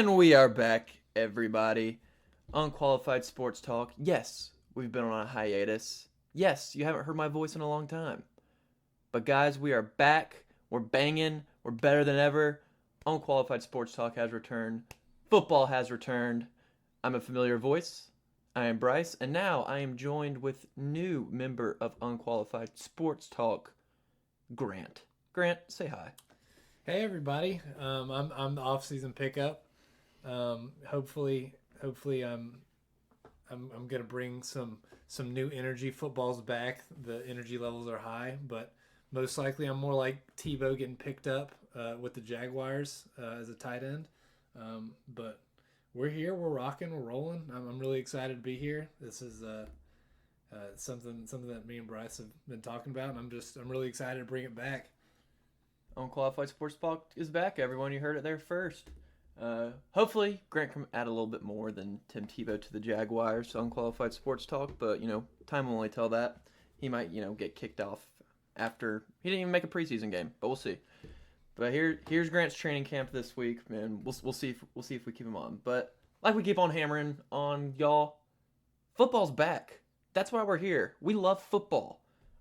And we are back, everybody. Unqualified Sports Talk. Yes, we've been on a hiatus. Yes, you haven't heard my voice in a long time. But guys, we are back. We're banging. We're better than ever. Unqualified Sports Talk has returned. Football has returned. I'm a familiar voice. I am Bryce, and now I am joined with new member of Unqualified Sports Talk, Grant. Grant, say hi. Hey everybody, I'm the off-season pickup. Hopefully I'm gonna bring some new energy. Football's back. The energy levels are high, but most likely I'm more like Tebow getting picked up with the Jaguars as a tight end. But we're here, we're rocking, we're rolling. I'm really excited to be here. This is something that me and Bryce have been talking about, and I'm really excited to bring it back. Unqualified Sports Talk is back, everyone. You heard it there first. Hopefully, Grant can add a little bit more than Tim Tebow to the Jaguars to Unqualified Sports Talk, but, time will only tell that. He might, get kicked off after he didn't even make a preseason game, but we'll see. But here's Grant's training camp this week, man. We'll see if we keep him on. But like we keep on hammering on y'all, football's back. That's why we're here. We love football.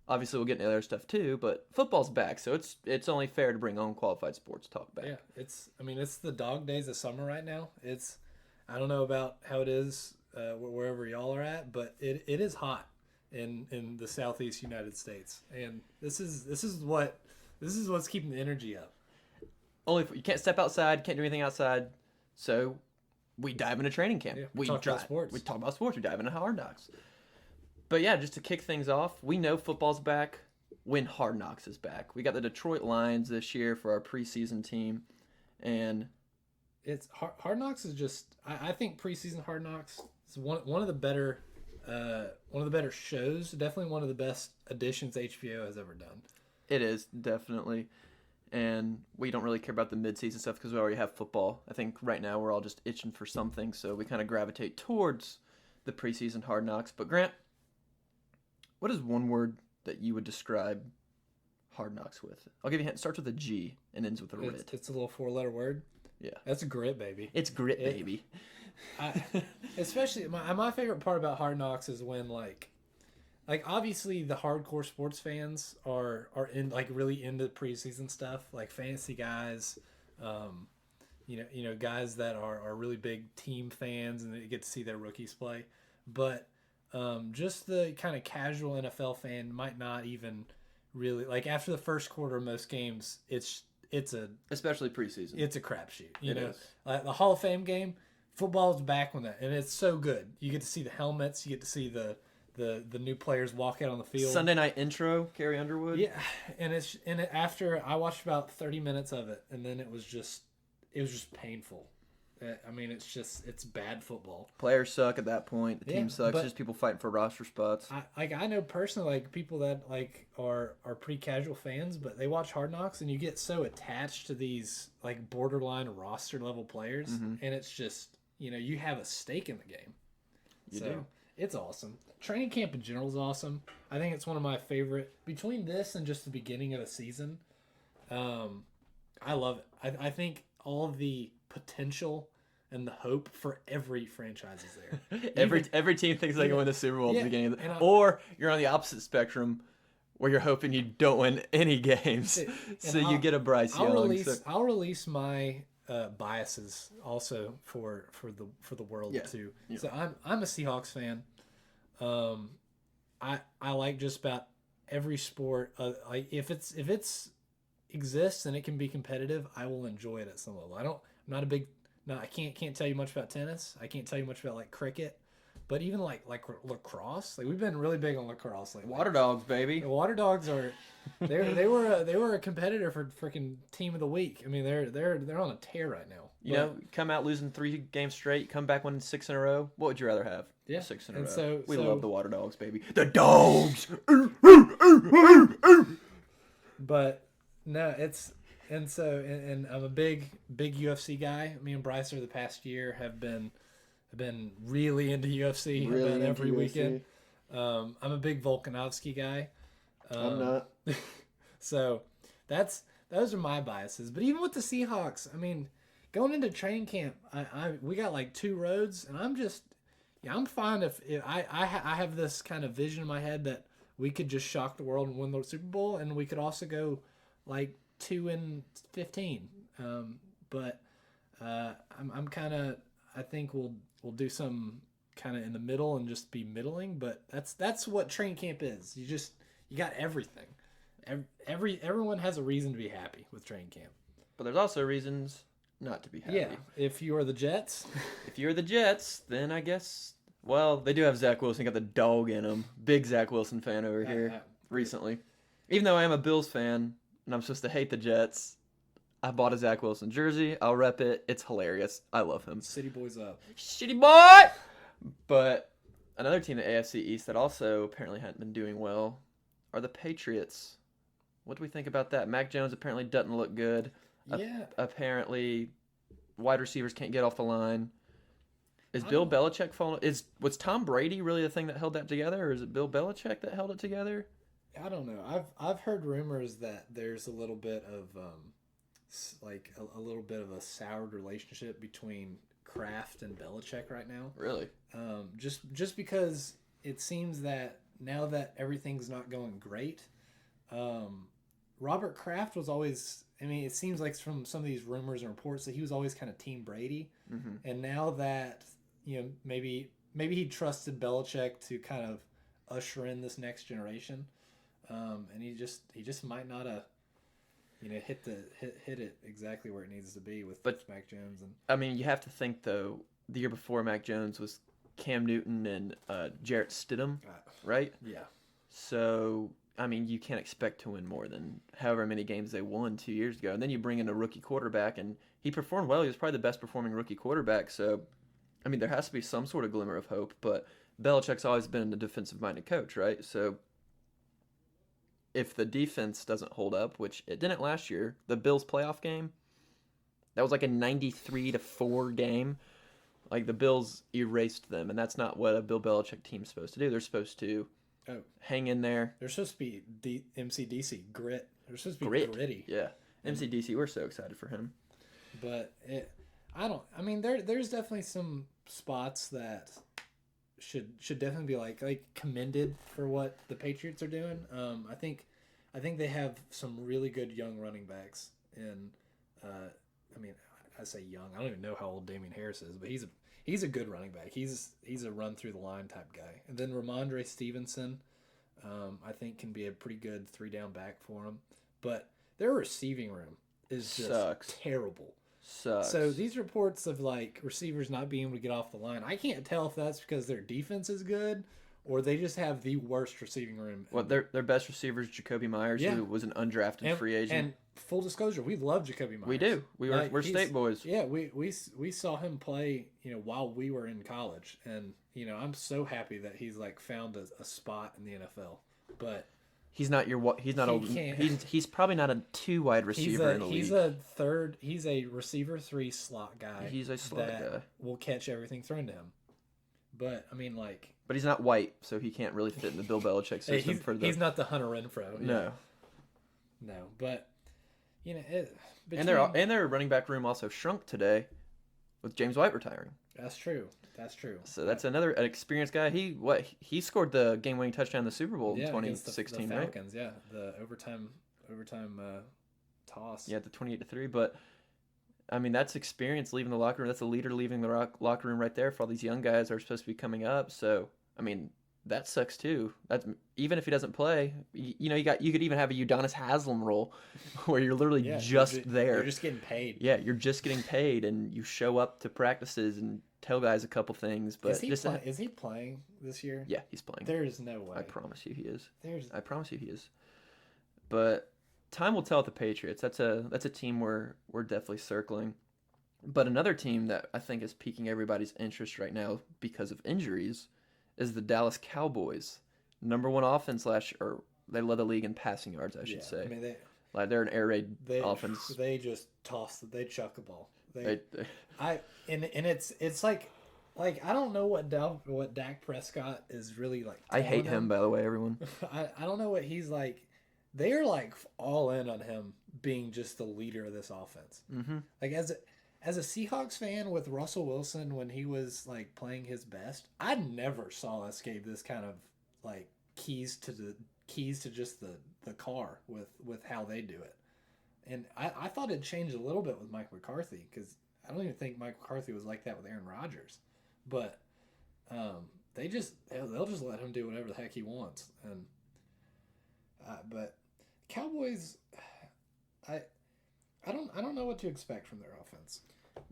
Obviously, we'll get into other stuff too, but football's back, so it's only fair to bring Unqualified Sports Talk back. Yeah, it's the dog days of summer right now. I don't know about how it is wherever y'all are at, but it is hot in the southeast United States, and this is what's keeping the energy up. Only you can't step outside, can't do anything outside, so we dive into training camp. Yeah, we talk about sports. We talk about sports. We dive into Hard Knocks. But yeah, just to kick things off, we know football's back when Hard Knocks is back. We got the Detroit Lions this year for our preseason team, and it's Hard Knocks is just I think preseason Hard Knocks is one of the better shows. Definitely one of the best additions HBO has ever done. It is definitely, and we don't really care about the midseason stuff because we already have football. I think right now we're all just itching for something, so we kind of gravitate towards the preseason Hard Knocks. But Grant, what is one word that you would describe Hard Knocks with? I'll give you a hint. It starts with a G and ends with a RIT. It's a little 4-letter word. Yeah. That's a grit, baby. It's grit, baby. Especially, my favorite part about Hard Knocks is when, like obviously the hardcore sports fans are in, like, really into preseason stuff, like fantasy guys, guys that are really big team fans and they get to see their rookies play. But just the kind of casual NFL fan might not even really, like, after the first quarter of most games, it's especially preseason. It's a crapshoot. It is. Like the Hall of Fame game, football's back on that, and it's so good. You get to see the helmets, you get to see the new players walk out on the field. Sunday night intro, Carrie Underwood. Yeah, after I watched about 30 minutes of it, and then it was just painful. I mean, it's bad football. Players suck at that point. The team sucks. It's just people fighting for roster spots. I know personally, like, people that, like, are pretty casual fans, but they watch Hard Knocks, and you get so attached to these, like, borderline roster level players, and it's just, you have a stake in the game. You do. It's awesome. Training camp in general is awesome. I think it's one of my favorite, between this and just the beginning of the season. I love it. I think all of the potential and the hope for every franchise is there. Every team thinks they can win the Super Bowl at the beginning, or you're on the opposite spectrum where you're hoping you don't win any games, so you get a Bryce Young. I'll release my biases also for the world too. Yeah. So I'm a Seahawks fan. I like just about every sport. Like if it's exists and it can be competitive, I will enjoy it at some level. I can't tell you much about tennis. I can't tell you much about, like, cricket, but even like lacrosse. Like, we've been really big on lacrosse lately. Water Dogs, baby. The Water Dogs are they were a competitor for freaking team of the week. I mean, they're on a tear right now. Come out losing 3 games straight, come back winning 6 in a row. What would you rather have? Yeah, 6 in a row. So we love the Water Dogs, baby. The Dogs. But no, and I'm a big really guy. Me and Bryce over the past year have been really into UFC about every weekend. I'm a big Volkanovski guy. I'm not. So those are my biases. But even with the Seahawks, I mean, going into training camp, we got like 2 roads, and I'm fine if I have this kind of vision in my head that we could just shock the world and win the Super Bowl, and we could also go like 2-15. But I'm kind of, I think we'll do some kind of in the middle and just be middling. But that's what training camp is. You got everything. Everyone has a reason to be happy with training camp. But there's also reasons not to be happy. Yeah, if you are the Jets. If you're the Jets, then I guess, well, they do have Zach Wilson, got the dog in him. Big Zach Wilson fan over here recently. Even though I am a Bills fan and I'm supposed to hate the Jets, I bought a Zach Wilson jersey. I'll rep it. It's hilarious. I love him. City boys up. Shitty boy! But another team in the AFC East that also apparently hadn't been doing well are the Patriots. What do we think about that? Mac Jones apparently doesn't look good. Yeah. Apparently, wide receivers can't get off the line. Is Bill Belichick falling? Was Tom Brady really the thing that held that together, or is it Bill Belichick that held it together? I don't know. I've heard rumors that there's a little bit of like a little bit of a soured relationship between Kraft and Belichick right now. Really? Just because it seems that now that everything's not going great, Robert Kraft was always. I mean, it seems like from some of these rumors and reports that he was always kind of Team Brady, and now that maybe he trusted Belichick to kind of usher in this next generation, and he just might not have hit it exactly where it needs to be with Mac Jones. And I mean, you have to think though, the year before Mac Jones was Cam Newton and Jarrett Stidham, right? Yeah. So. I mean, you can't expect to win more than however many games they won 2 years ago. And then you bring in a rookie quarterback, and he performed well. He was probably the best performing rookie quarterback. So, I mean, there has to be some sort of glimmer of hope. But Belichick's always been a defensive-minded coach, right? So, if the defense doesn't hold up, which it didn't last year, the Bills playoff game, that was like a 93-4 game. Like, the Bills erased them, and that's not what a Bill Belichick team's supposed to do. They're supposed to hang in there. They're supposed to be MCDC grit. They're supposed to be gritty. Yeah, MCDC. We're so excited for him. But there's definitely some spots that should definitely be like commended for what the Patriots are doing. I think they have some really good young running backs. And I say young. I don't even know how old Damian Harris is, but he's a good running back. He's a run through the line type guy. And then Ramondre Stevenson, I think can be a pretty good 3-down back for him. But their receiving room is just terrible. Sucks. So these reports of like receivers not being able to get off the line, I can't tell if that's because their defense is good or they just have the worst receiving room. Well, their best receiver is Jacoby Myers, who was an undrafted free agent. And full disclosure, we love Jacoby Myers. We do. We're state boys. Yeah, we saw him play, while we were in college, and I'm so happy that he's like found a spot in the NFL. But he's not he's probably not a 2 wide receiver in the league. He's a receiver 3 slot guy. He's a slot guy. Will catch everything thrown to him. But but he's not white, so he can't really fit in the Bill Belichick system. He's not the Hunter Renfrow. No, but and their running back room also shrunk today, with James White retiring. That's true. So that's an experienced guy. He scored the game-winning touchdown in the Super Bowl in 2016, the right? Falcons, yeah, the overtime toss. Yeah, the 28-3. But I mean, that's experience leaving the locker room. That's a leader leaving the locker room right there for all these young guys that are supposed to be coming up. So I mean, that sucks too. That's even if he doesn't play. You could even have a Udonis Haslam role, where you're literally there. You're just getting paid. Yeah, you're just getting paid, and you show up to practices and tell guys a couple things. But is he playing this year? Yeah, he's playing. There is no way. I promise you, he is. I promise you, he is. But time will tell with the Patriots. That's a team we're definitely circling. But another team that I think is piquing everybody's interest right now because of injuries is the Dallas Cowboys. Number 1 offense last year, or they led the league in passing yards, I should say. I mean, they're an air raid offense. They just they chuck the ball. It's like I don't know what Dak Prescott is really like. I hate him, by the way, everyone. I don't know what he's like. They are like all in on him being just the leader of this offense. Mm-hmm. Like as a Seahawks fan with Russell Wilson when he was like playing his best, I never saw us gave this kind of like keys to just the car with how they do it. And I thought it changed a little bit with Mike McCarthy because I don't even think Mike McCarthy was like that with Aaron Rodgers. But they'll just let him do whatever the heck he wants. And but Cowboys, I don't know what to expect from their offense.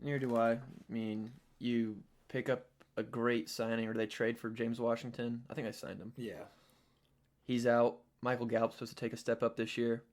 Neither do I. I mean, you pick up a great signing, or they trade for James Washington. I think I signed him. Yeah. He's out. Michael Gallup's supposed to take a step up this year.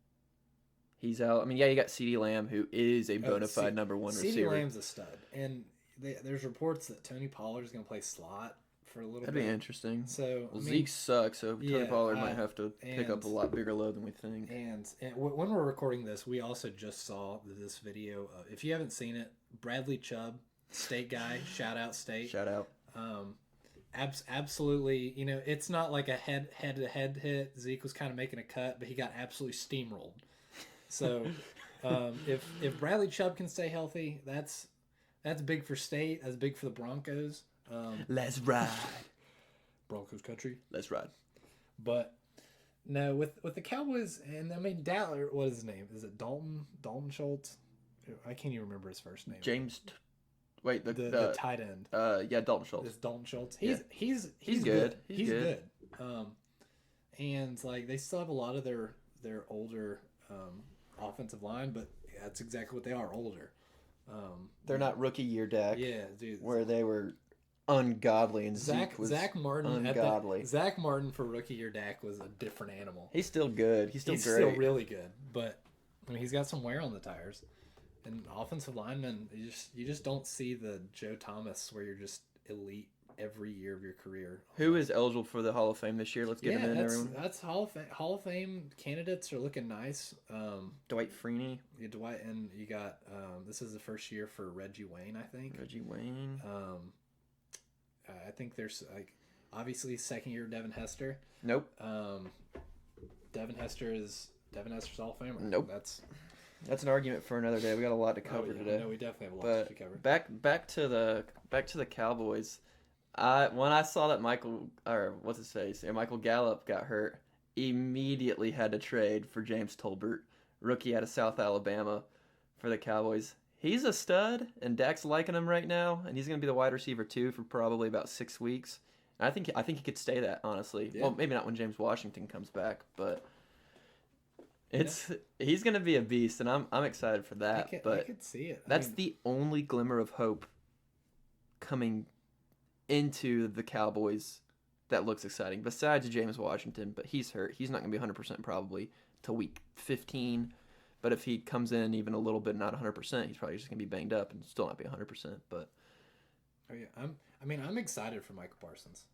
He's out. I mean, yeah, you got CeeDee Lamb, who is a bona fide number one receiver. CeeDee Lamb's a stud. And there's reports that Tony Pollard is going to play slot for a little bit. That'd be interesting. So Zeke sucks, so Tony Pollard might have to pick up a lot bigger load than we think. And when we're recording this, we also just saw this video. If you haven't seen it, Bradley Chubb, State guy, shout out State. Shout out. Absolutely, it's not like a head-to-head hit. Zeke was kind of making a cut, but he got absolutely steamrolled. So if Bradley Chubb can stay healthy, that's big for State. That's big for the Broncos. Let's ride. Broncos country. Let's ride. But no, with the Cowboys, and I mean Dallas. What is his name? Is it Dalton Schultz? I can't even remember his first name. James. Wait, the tight end. Yeah, Dalton Schultz. It's Dalton Schultz. He's good. He's good. And like they still have a lot of their older offensive line, but that's exactly what they are, older. They're not rookie year Dak. Yeah, dude. Where they were ungodly and Zeke was Zach Martin ungodly. Zach Martin for rookie year Dak was a different animal. He's still good. He's great. Still really good, but I mean he's got some wear on the tires. And offensive linemen, you just don't see the Joe Thomas where you're just elite every year of your career. Who is eligible for the Hall of Fame this year? Let's get him in, everyone. That's Hall of Fame candidates are looking nice. Dwight Freeney. Yeah, Dwight, and you got this is the first year for Reggie Wayne, I think. Reggie Wayne. I think there's like obviously second year Devin Hester. Nope. Devin Hester's Hall of Famer. Nope. That's an argument for another day. We got a lot to cover today. No, we definitely have a lot to cover. Back to the Cowboys. When I saw that Michael Gallup got hurt, immediately had to trade for James Tolbert, rookie out of South Alabama, for the Cowboys. He's a stud, and Dak's liking him right now, and he's going to be the wide receiver too for probably about 6 weeks. And I think he could stay that, honestly. Yeah. Well, maybe not when James Washington comes back, but. He's gonna be a beast, and I'm excited for that. I could see it. That's the only glimmer of hope coming into the Cowboys that looks exciting. Besides James Washington, but he's hurt. He's not gonna be 100% probably till week 15. But if he comes in even a little bit, not 100%, he's probably just gonna be banged up and still not be 100%. But I'm excited for Michael Parsons.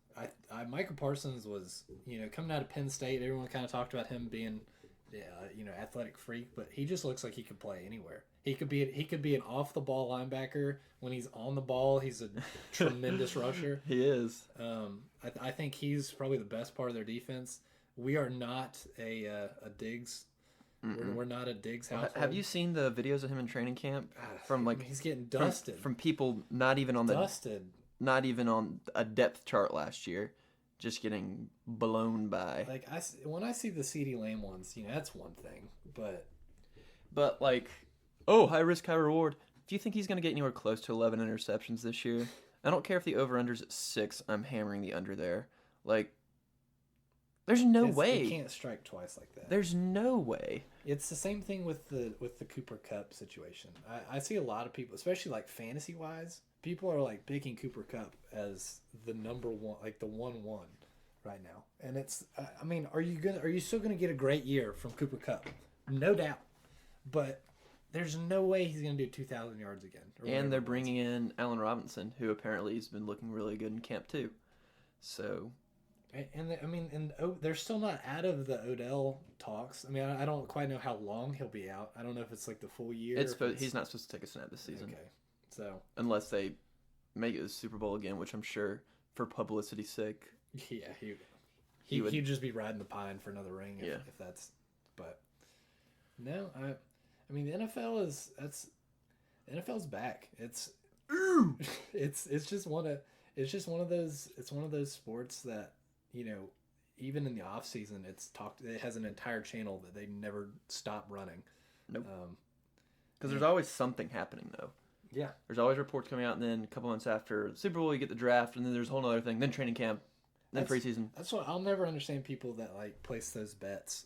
Michael Parsons was coming out of Penn State. Everyone kind of talked about him being. Athletic freak, but he just looks like he could play anywhere. He could be an off the ball linebacker. When he's on the ball, he's a tremendous rusher. He is. I think he's probably the best part of their defense. We are not a Diggs. We're not a Diggs household. Have you seen the videos of him in training camp? From he's getting dusted from people not even on a depth chart last year. Just getting blown by. Like when I see the CeeDee Lamb ones, that's one thing, but like, high risk, high reward. Do you think he's going to get anywhere close to 11 interceptions this year? I don't care if the over/under's at 6. I'm hammering the under there. Like, there's no way. You can't strike twice like that. There's no way. It's the same thing with the Cooper Kupp situation. I see a lot of people, especially like fantasy wise. People are like picking Cooper Kupp as the number one, like the 1-1 right now. And it's, are you still gonna get a great year from Cooper Kupp? No doubt. But there's no way he's gonna do 2,000 yards again. And they're bringing in Allen Robinson, who apparently has been looking really good in camp too. So. And they're still not out of the Odell talks. I don't quite know how long he'll be out. I don't know if it's like the full year. He's not supposed to take a snap this season. Okay. So unless they make it the Super Bowl again, which I'm sure for publicity's sake. Yeah, he'd just be riding the pine for another ring if that's. But no, the NFL NFL's back. It's just one of those sports that, even in the off season, it has an entire channel that they never stop running. Nope. Because there's always something happening though. Yeah. There's always reports coming out, and then a couple months after the Super Bowl, you get the draft, and then there's a whole other thing. Then training camp, then preseason. That's what I'll never understand, people that like place those bets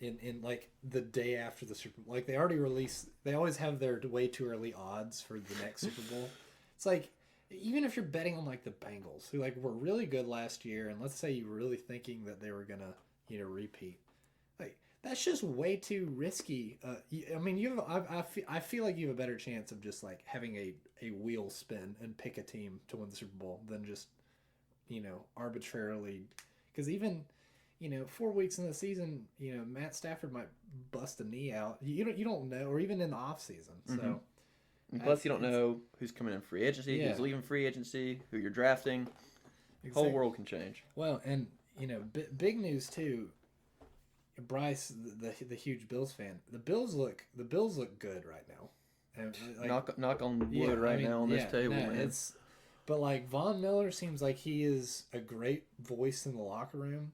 in like the day after the Super Bowl. Like they always have their way too early odds for the next Super Bowl. It's like, even if you're betting on like the Bengals, who like were really good last year, and let's say you were really thinking that they were gonna repeat, like that's just way too risky. I mean, I feel like you have a better chance of just like having a wheel spin and pick a team to win the Super Bowl than just arbitrarily, because even 4 weeks in the season, Matt Stafford might bust a knee out. You don't know, or even in the off season. So. And plus, you don't know who's coming in free agency, who's leaving free agency, who you're drafting. Exactly. Whole world can change. Well, and big news too. Bryce, the huge Bills fan. The Bills look good right now. And like, knock on wood now on this table, man. But like Von Miller seems like he is a great voice in the locker room.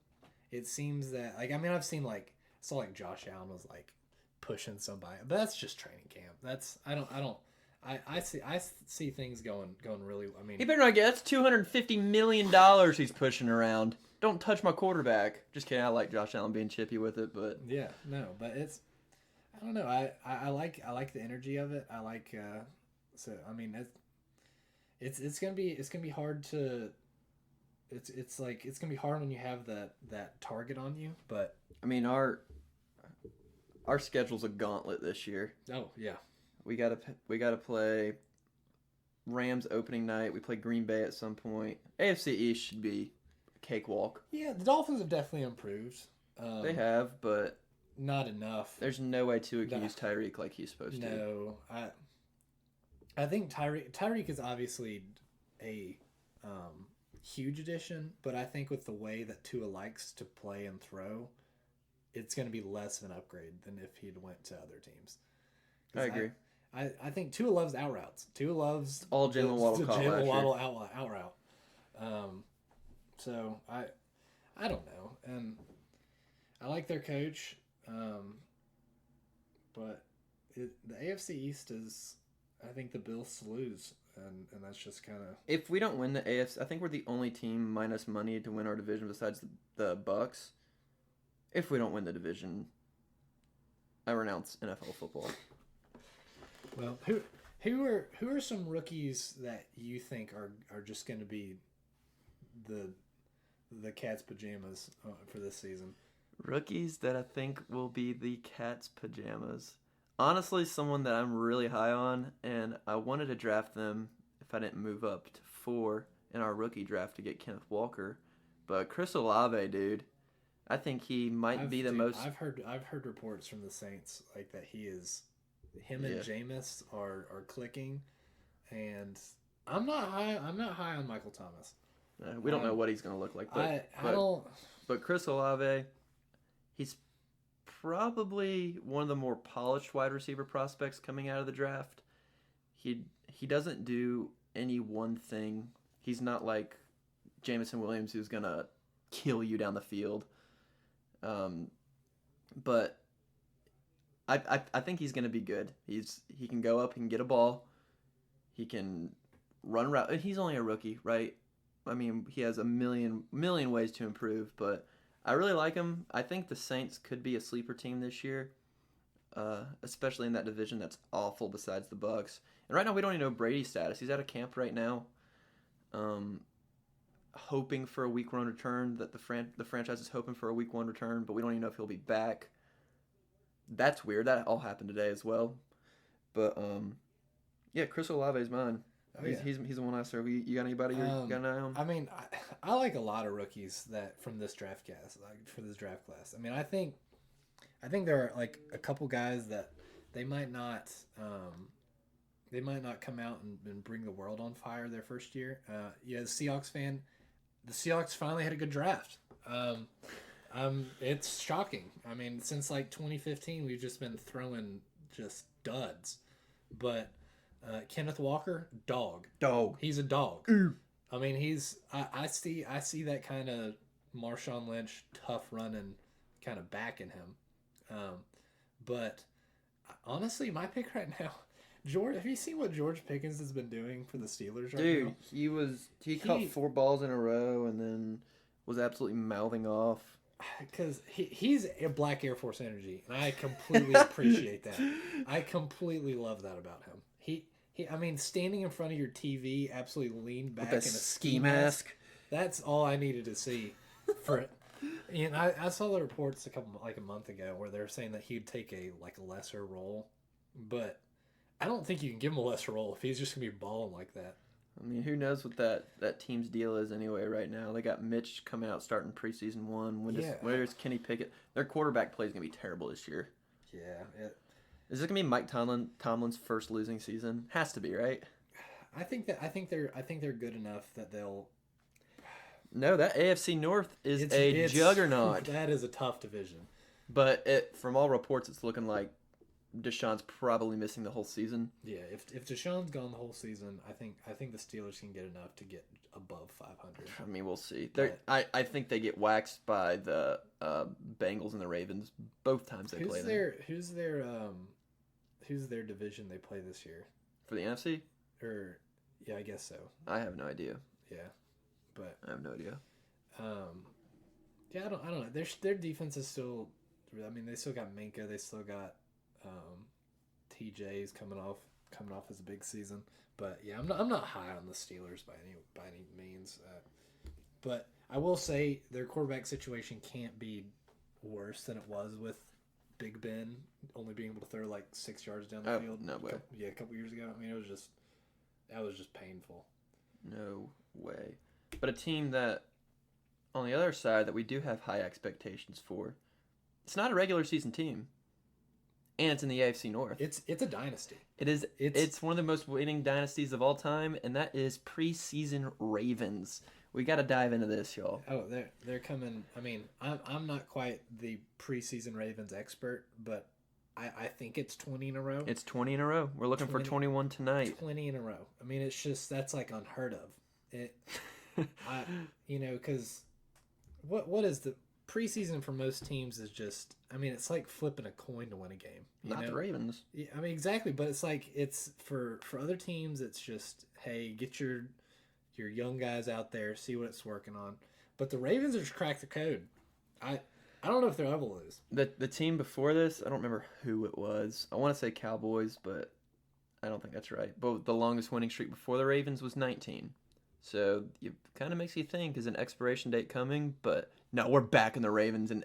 It seems that I've seen I saw Josh Allen was like pushing somebody, but that's just training camp. I see things going really. I mean, he better not get. That's $250 million he's pushing around. Don't touch my quarterback. Just kidding. I like Josh Allen being chippy with it, but yeah, no, but it's. I don't know. I like the energy of it. I like. So I mean, it's gonna be hard to. It's gonna be hard when you have that target on you, but I mean our schedule's a gauntlet this year. Oh yeah. We gotta play Rams opening night. We play Green Bay at some point. AFC East should be a cakewalk. Yeah, the Dolphins have definitely improved. They have, but not enough. There's no way to use Tyreek like he's supposed to. No, I think Tyreek is obviously a huge addition, but I think with the way that Tua likes to play and throw, it's going to be less of an upgrade than if he'd went to other teams. I agree. I think Tua loves out routes. Tua loves all Jalen Waddle caught Jalen Waddle out route. So I don't know, and I like their coach, but the AFC East is, I think, the Bills to lose, and that's just kind of. If we don't win the AFC, I think we're the only team minus money to win our division besides the Bucks. If we don't win the division, I renounce NFL football. Well, who are some rookies that you think are just going to be the cat's pajamas for this season? Rookies that I think will be the cat's pajamas. Honestly, someone that I'm really high on, and I wanted to draft them if I didn't move up to 4 in our rookie draft to get Kenneth Walker, but Chris Olave, dude, I think he might be the most. I've heard reports from the Saints like that him and Jameis are clicking, and I'm not high on Michael Thomas. We don't know what he's going to look like, but I don't. But Chris Olave, he's probably one of the more polished wide receiver prospects coming out of the draft. He doesn't do any one thing. He's not like Jamison Williams, who's going to kill you down the field. But I think he's going to be good. He can go up, he can get a ball, he can run around. He's only a rookie, right? I mean, he has a million ways to improve, but I really like him. I think the Saints could be a sleeper team this year, especially in that division that's awful besides the Bucks. And right now we don't even know Brady's status. He's out of camp right now, hoping for a week 1 return. That the franchise is hoping for a week 1 return, but we don't even know if he'll be back. That's weird. That all happened today as well. But yeah, Chris Olave is mine. Oh, he's the one I serve. You got anybody you got an eye on? I mean, I like a lot of rookies that from this draft class. I mean, I think there are like a couple guys that they might not come out and bring the world on fire their first year. Yeah, as a Seahawks fan, the Seahawks finally had a good draft. It's shocking. I mean, since like 2015, we've just been throwing just duds. But Kenneth Walker, dog. Dog. He's a dog. I mean, I see that kind of Marshawn Lynch tough running kind of back in him. But honestly, my pick right now, George. Have you seen what George Pickens has been doing for the Steelers right now? Dude, he caught 4 balls in a row and then was absolutely mouthing off. Because he's a Black Air Force energy, and I completely appreciate that. I completely love that about him. I mean, standing in front of your TV, absolutely leaned back in a ski mask. That's all I needed to see for it. And I saw the reports a month ago where they're saying that he'd take a lesser role, but I don't think you can give him a lesser role if he's just gonna be balling like that. I mean, who knows what that team's deal is anyway right now. They got Mitch coming out starting preseason 1. Where's Kenny Pickett? Their quarterback play is going to be terrible this year. Yeah. Is this going to be Mike Tomlin's first losing season? Has to be, right? I think they're good enough that they'll. No, that AFC North is a juggernaut. That is a tough division. But from all reports, it's looking like Deshaun's probably missing the whole season. Yeah, if Deshaun's gone the whole season, I think the Steelers can get enough to get above 500. I mean, we'll see. I think they get waxed by the Bengals and the Ravens both times they play them. Who's their division they play this year? For the NFC? Yeah, I guess so. I have no idea. Yeah, but I have no idea. Yeah, I don't know. Their defense is still. I mean, they still got Minka. They still got. TJ's coming off as a big season, but yeah, I'm not high on the Steelers by any means. But I will say their quarterback situation can't be worse than it was with Big Ben only being able to throw 6 yards down the field. No way. A couple years ago. I mean, that was just painful. No way. But a team that on the other side that we do have high expectations for. It's not a regular season team. And it's in the AFC North. It's a dynasty. It is. It's one of the most winning dynasties of all time, and that is preseason Ravens. We got to dive into this, y'all. Oh, they're coming. I mean, I'm not quite the preseason Ravens expert, but I think it's 20 in a row. It's 20 in a row. We're looking for 21 tonight. 20 in a row. I mean, it's just that's unheard of. Because what is the preseason for most teams is just, I mean, it's like flipping a coin to win a game. Not the Ravens. Yeah, I mean, exactly. But it's for other teams, it's just, hey, get your young guys out there, see what it's working on. But the Ravens are just cracked the code. I don't know if they'll ever lose. The team before this, I don't remember who it was. I want to say Cowboys, but I don't think that's right. But the longest winning streak before the Ravens was 19. So it kind of makes you think, is an expiration date coming? But no, we're back in the Ravens in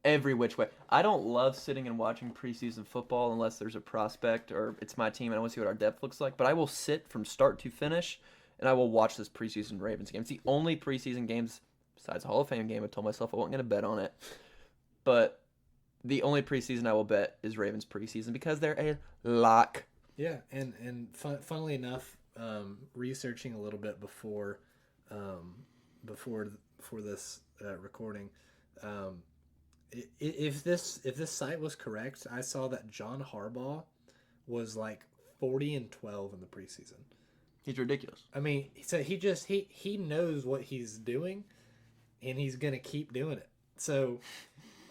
every which way. I don't love sitting and watching preseason football unless there's a prospect or it's my team and I want to see what our depth looks like. But I will sit from start to finish and I will watch this preseason Ravens game. It's the only preseason games besides the Hall of Fame game. I told myself I wasn't going to bet on it. But the only preseason I will bet is Ravens preseason because they're a lock. Yeah, and funnily enough, researching a little bit before this recording, if this site was correct, I saw that John Harbaugh was 40-12 in the preseason. He's ridiculous. I mean, so he knows what he's doing, and he's gonna keep doing it. So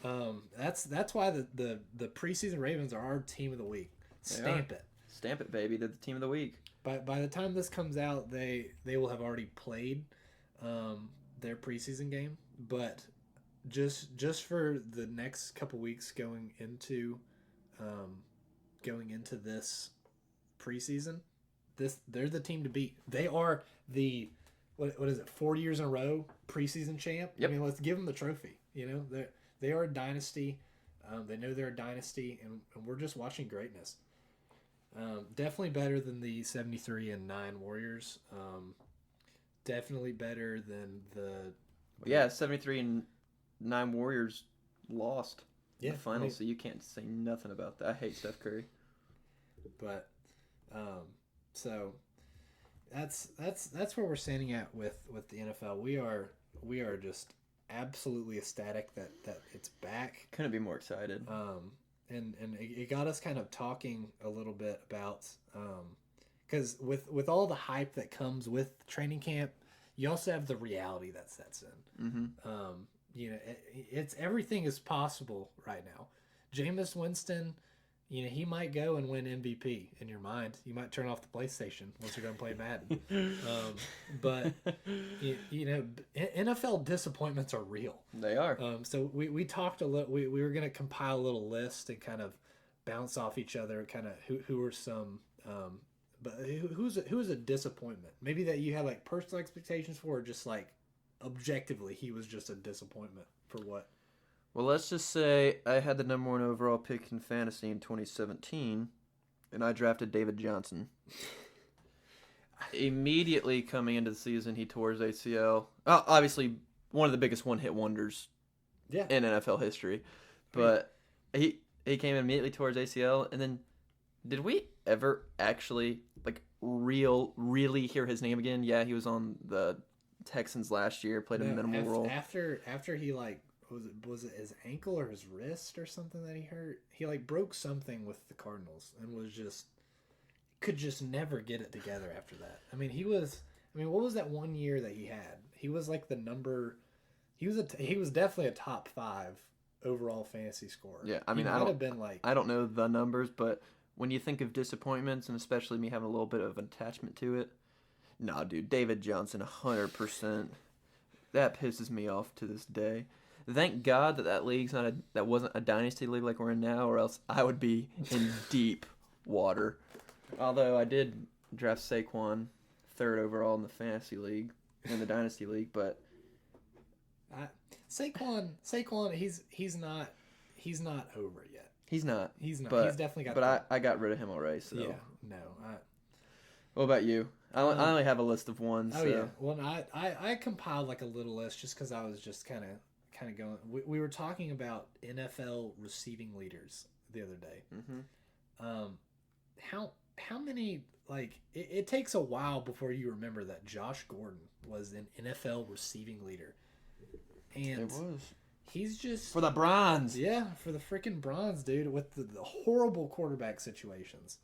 that's why the preseason Ravens are our team of the week. Stamp it, baby. They're the team of the week. By the time this comes out, they will have already played their preseason game. But just for the next couple weeks going into this preseason, they're the team to beat. They are the what is it, 4 years in a row preseason champ? Yep. I mean, let's give them the trophy. They are a dynasty. They know they're a dynasty, and we're just watching greatness. Definitely better than the 73-9 Warriors. Definitely better than the 73-9 Warriors lost in the finals, I mean, so you can't say nothing about that. I hate Steph Curry. But so that's where we're standing at with the NFL. We are just absolutely ecstatic that it's back. Couldn't be more excited. it got us kind of talking a little bit about because with all the hype that comes with training camp, you also have the reality that sets in. Mm-hmm. It's everything is possible right now. Jameis Winston, he might go and win MVP in your mind. You might turn off the PlayStation once you're done playing Madden. But NFL disappointments are real. They are. So we talked a little. We were going to compile a little list and kind of bounce off each other. Kind of who were some. But who's a disappointment? Maybe that you had like personal expectations for, or just like objectively he was just a disappointment for what? Well, let's just say I had the number 1 overall pick in fantasy in 2017, and I drafted David Johnson. Immediately coming into the season, he tore his ACL. Obviously, one of the biggest one-hit wonders in NFL history. But he came in immediately tore his ACL, and then did we ever actually really hear his name again? Yeah, he was on the Texans last year, played a minimal role. After he was it his ankle or his wrist or something that he hurt? He broke something with the Cardinals and could just never get it together after that. What was that one year that he had? He was he was definitely a top 5 overall fantasy scorer. Yeah, I don't know the numbers, but when you think of disappointments, and especially me having a little bit of an attachment to it, nah, dude, David Johnson, 100%. That pisses me off to this day. Thank God that league's that wasn't a dynasty league like we're in now, or else I would be in deep water. Although I did draft Saquon 3rd overall in the fantasy league, in the dynasty league, but Saquon, he's not over yet. He's not. But he's definitely got. But I got rid of him already. So yeah, no. What about you? I only have a list of ones. Oh yeah. Well, I compiled a little list just because I was just kind of going. We were talking about NFL receiving leaders the other day. Mm-hmm. How many it takes a while before you remember that Josh Gordon was an NFL receiving leader, and it was. He's just for the Browns. Yeah, for the freaking Browns, dude, with the horrible quarterback situations.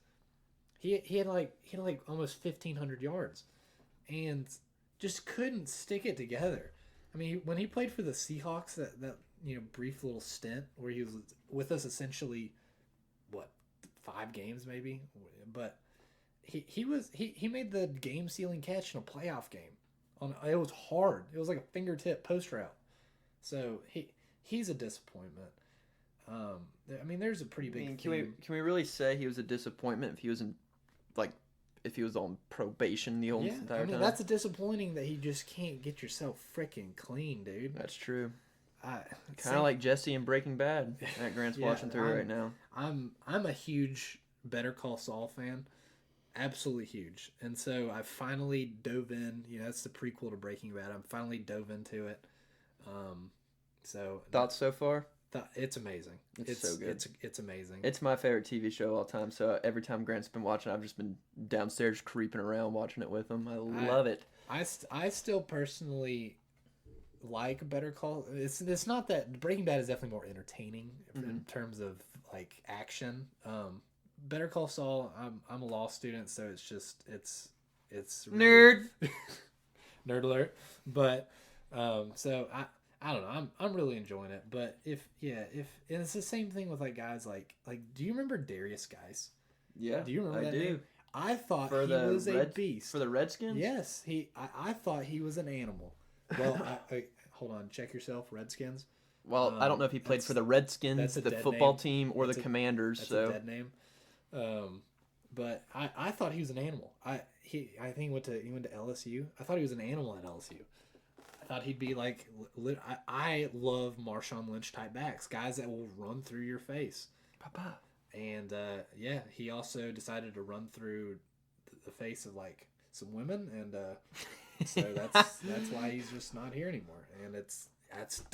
He had almost 1,500 yards, and just couldn't stick it together. When he played for the Seahawks, that brief little stint where he was with us essentially, 5 games maybe, but he made the game sealing catch in a playoff game. It was hard. It was like a fingertip post route. So he's a disappointment. There's a pretty big. Can we really say he was a disappointment if he was if he was on probation the whole entire time? That's disappointing that he just can't get yourself freaking clean, dude. That's true. Kind of like Jesse in Breaking Bad that Grant's watching through right now. I'm a huge Better Call Saul fan. Absolutely huge. And so I finally dove in. That's the prequel to Breaking Bad. I'm finally dove into it. Thoughts so far? It's amazing. It's so good. It's amazing. It's my favorite TV show of all time. So every time Grant's been watching, I've just been downstairs creeping around watching it with him. I love it. I still personally like Better Call. It's not that Breaking Bad is definitely more entertaining in terms of action. Better Call Saul. I'm a law student, so it's really, nerd nerd alert. But so I don't know. I'm really enjoying it. But if and it's the same thing with guys like do you remember Darius Geis? Yeah, do you remember that name? Name? I thought he was a beast for the Redskins. Yes, I thought he was an animal. Well, hold on, check yourself, Redskins. Well, I don't know if he played for the Redskins, the football team, or the Commanders. That's a dead name. But I thought he was an animal. I think he went to LSU. I thought he was an animal at LSU. I thought he'd be I love Marshawn Lynch type backs, guys that will run through your face. Papa. And he also decided to run through the face of some women, and so that's why he's just not here anymore. And that's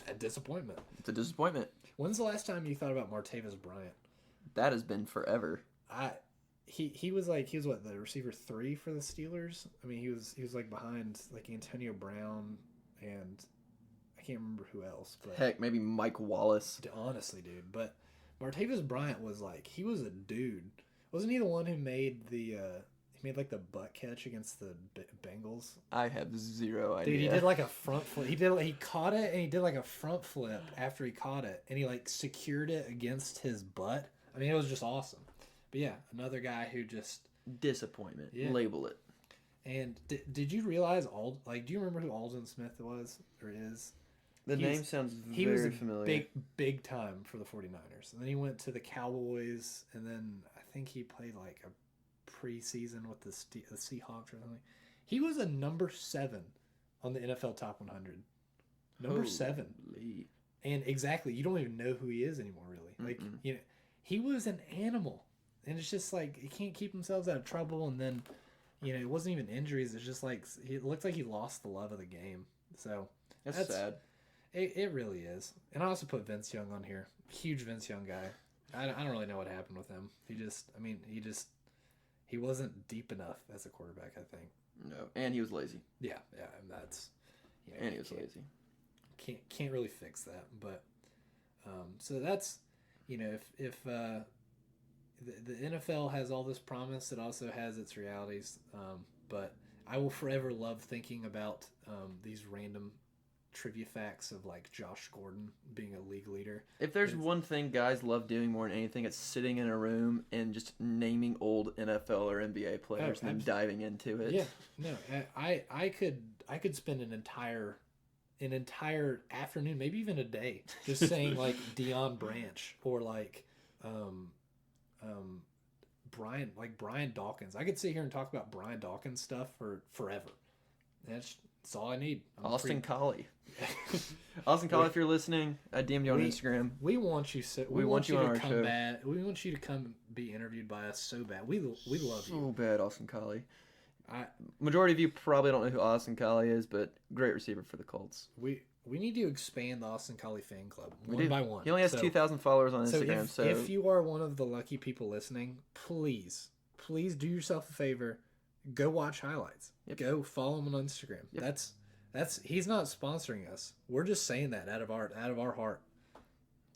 a disappointment. It's a disappointment. When's the last time you thought about Martavis Bryant? That has been forever. He was what, the receiver 3 for the Steelers? He was behind Antonio Brown and I can't remember who else. But heck, maybe Mike Wallace. Honestly, dude, but Martavis Bryant was like, he was a dude. Wasn't he the one who made the he made like the butt catch against the Bengals? I have zero idea. Dude, he did like a front flip. He caught it and he did like a front flip after he caught it, and he like secured it against his butt. I mean, it was just awesome. But yeah, another guy who just disappointment. Yeah. Label it. And did you realize do you remember who Alden Smith was or is? The name sounds very familiar. Big time for the 49ers. And then he went to the Cowboys, and then I think he played like a preseason with the Seahawks or something. He was a number 7 on the NFL Top 100. Number 7. And exactly, you don't even know who he is anymore, really. Like, you know, he was an animal. And it's just like, he can't keep themselves out of trouble. And then, you know, it wasn't even injuries. It's just like, it looked like he lost the love of the game. So that's sad. It really is. And I also put Vince Young on here. Huge Vince Young guy. I don't really know what happened with him. He wasn't deep enough as a quarterback, I think. No, and he was lazy. Yeah, and that's... You know, and he was lazy. Can't really fix that. But, so that's, you know, if the NFL has all this promise, it also has its realities. But I will forever love thinking about these random trivia facts of like Josh Gordon being a league leader. If there's one thing guys love doing more than anything, it's sitting in a room and just naming old NFL or NBA players and then diving into it. Yeah, no, I could spend an entire afternoon, maybe even a day, just saying like Deion Branch or like Brian Dawkins. I could sit here and talk about Brian Dawkins stuff for forever. That's all I need. Austin Collie. Austin Collie, if you're listening, I DM'd you on Instagram. We want you. We want you on our show. We want you to come be interviewed by us so bad. We love you. So bad, Austin Collie. Majority of you probably don't know who Austin Collie is, but great receiver for the Colts. We need to expand the Austin Collie fan club one by one. He only has 2,000 followers on Instagram. So if you are one of the lucky people listening, please do yourself a favor. Go watch highlights. Yep. Go follow him on Instagram. Yep. That's he's not sponsoring us. We're just saying that out of our heart.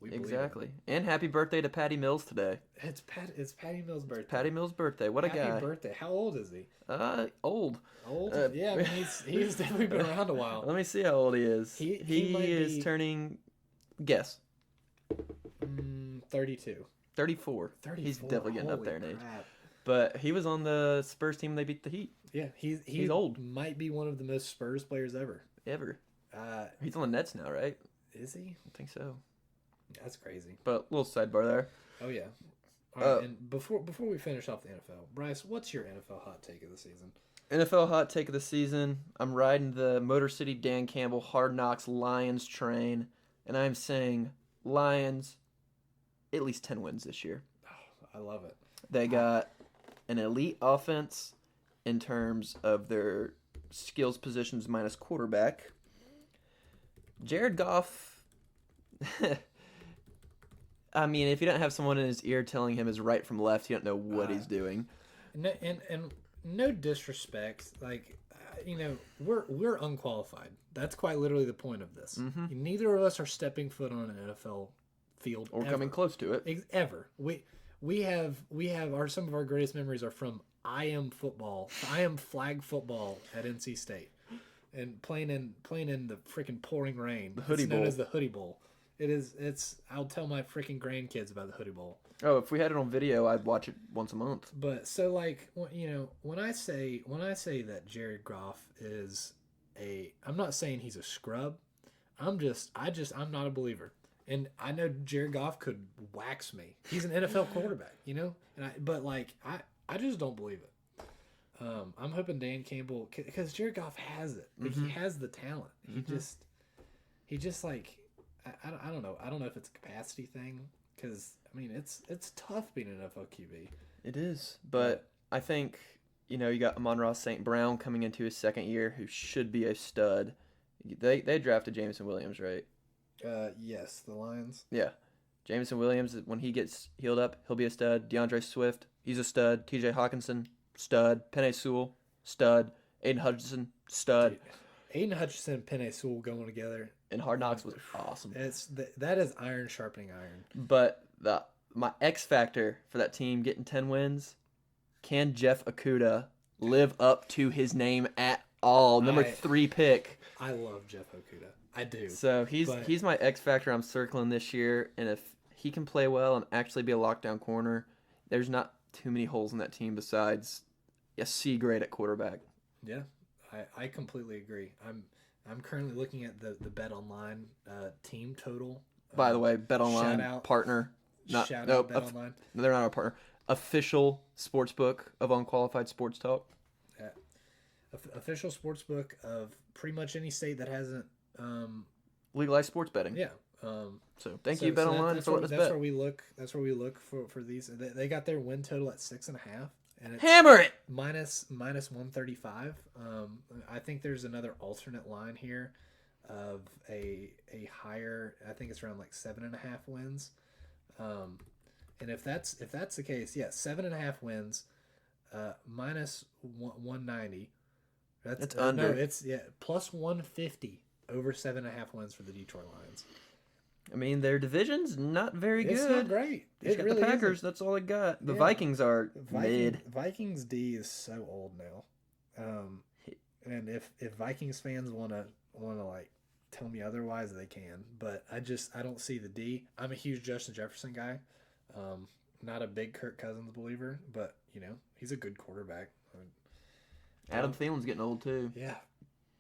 Exactly. And happy birthday to Patty Mills today. It's Patty Mills' birthday. Patty Mills' birthday. What a guy. Happy birthday. How old is he? Old. Old? Yeah, I mean, he's definitely been around a while. Let me see how old he is. He is turning, guess. 32. 34. He's definitely getting up there in age. Crap. But he was on the Spurs team when they beat the Heat. Yeah, he's old. Might be one of the most Spurs players ever. He's on the Nets now, right? Is he? I think so. That's crazy. But little sidebar there. Oh yeah. All right, and before we finish off the NFL, Bryce, what's your NFL hot take of the season? NFL hot take of the season. I'm riding the Motor City Dan Campbell Hard Knocks Lions train, and I'm saying Lions at least 10 wins this year. Oh, I love it. They got an elite offense in terms of their skills positions minus quarterback. Jared Goff, I mean, if you don't have someone in his ear telling him his right from left, you don't know what he's doing. And no disrespect, like, you know, we're unqualified. That's quite literally the point of this. Mm-hmm. Neither of us are stepping foot on an NFL field or ever. Coming close to it ever. We have some of our greatest memories are from I am flag football at NC State, and playing in the freaking pouring rain. The Hoodie Bowl. Bowl. Known as the Hoodie Bowl. I'll tell my freaking grandkids about the Hoodie Bowl. Oh, if we had it on video, I'd watch it once a month. But so like, you know, when I say that Jared Goff is I'm not saying he's a scrub. I'm not a believer. And I know Jared Goff could wax me. He's an NFL quarterback, you know? But I just don't believe it. I'm hoping Dan Campbell, because Jared Goff has it. Like, he has the talent. He just like, I don't know. I don't know if it's a capacity thing, because, I mean, it's tough being an NFL QB. It is. But I think, you know, you got Amon-Ra St. Brown coming into his second year, who should be a stud. They drafted Jameson Williams, right? Yes, the Lions. Yeah. Jameson Williams, when he gets healed up, he'll be a stud. DeAndre Swift, he's a stud. TJ Hawkinson, stud. Penei Sewell, stud. Aiden Hutchinson, stud. Dude, Aiden Hutchinson and Penei Sewell going together. And Hard Knocks was awesome. That is iron sharpening iron. But my X factor for that team getting 10 wins. Can Jeff Okudah live up to his name at all? Number 3 pick. I love Jeff Okudah. I do. So he's my X factor I'm circling this year, and if he can play well and actually be a lockdown corner, there's not too many holes in that team besides a C grade at quarterback. Yeah, I completely agree. I'm currently looking at the Bet Online team total. By the way, Bet Online partner. Shout out Bet Online. No, they're not our partner. Official sportsbook of Unqualified Sports Talk. Official sportsbook of pretty much any state that hasn't legalized sports betting. Yeah. So thank you, Bet Online, for letting us bet. That's where we look. That's where we look for these. They got their win total at 6.5, and it's hammer it minus 135. I think there's another alternate line here of a higher. I think it's around like 7.5 wins. And if that's the case, yeah, 7.5 wins, minus 190. That's under. No, it's plus 150 over 7.5 wins for the Detroit Lions. I mean, their division's not very good. It's not great. They got really the Packers. Isn't. That's all they got. The Vikings are mid. Vikings D is so old now. And if Vikings fans want to like tell me otherwise, they can. But I don't see the D. I'm a huge Justin Jefferson guy. Not a big Kirk Cousins believer, but he's a good quarterback. Adam Thielen's getting old too. Yeah.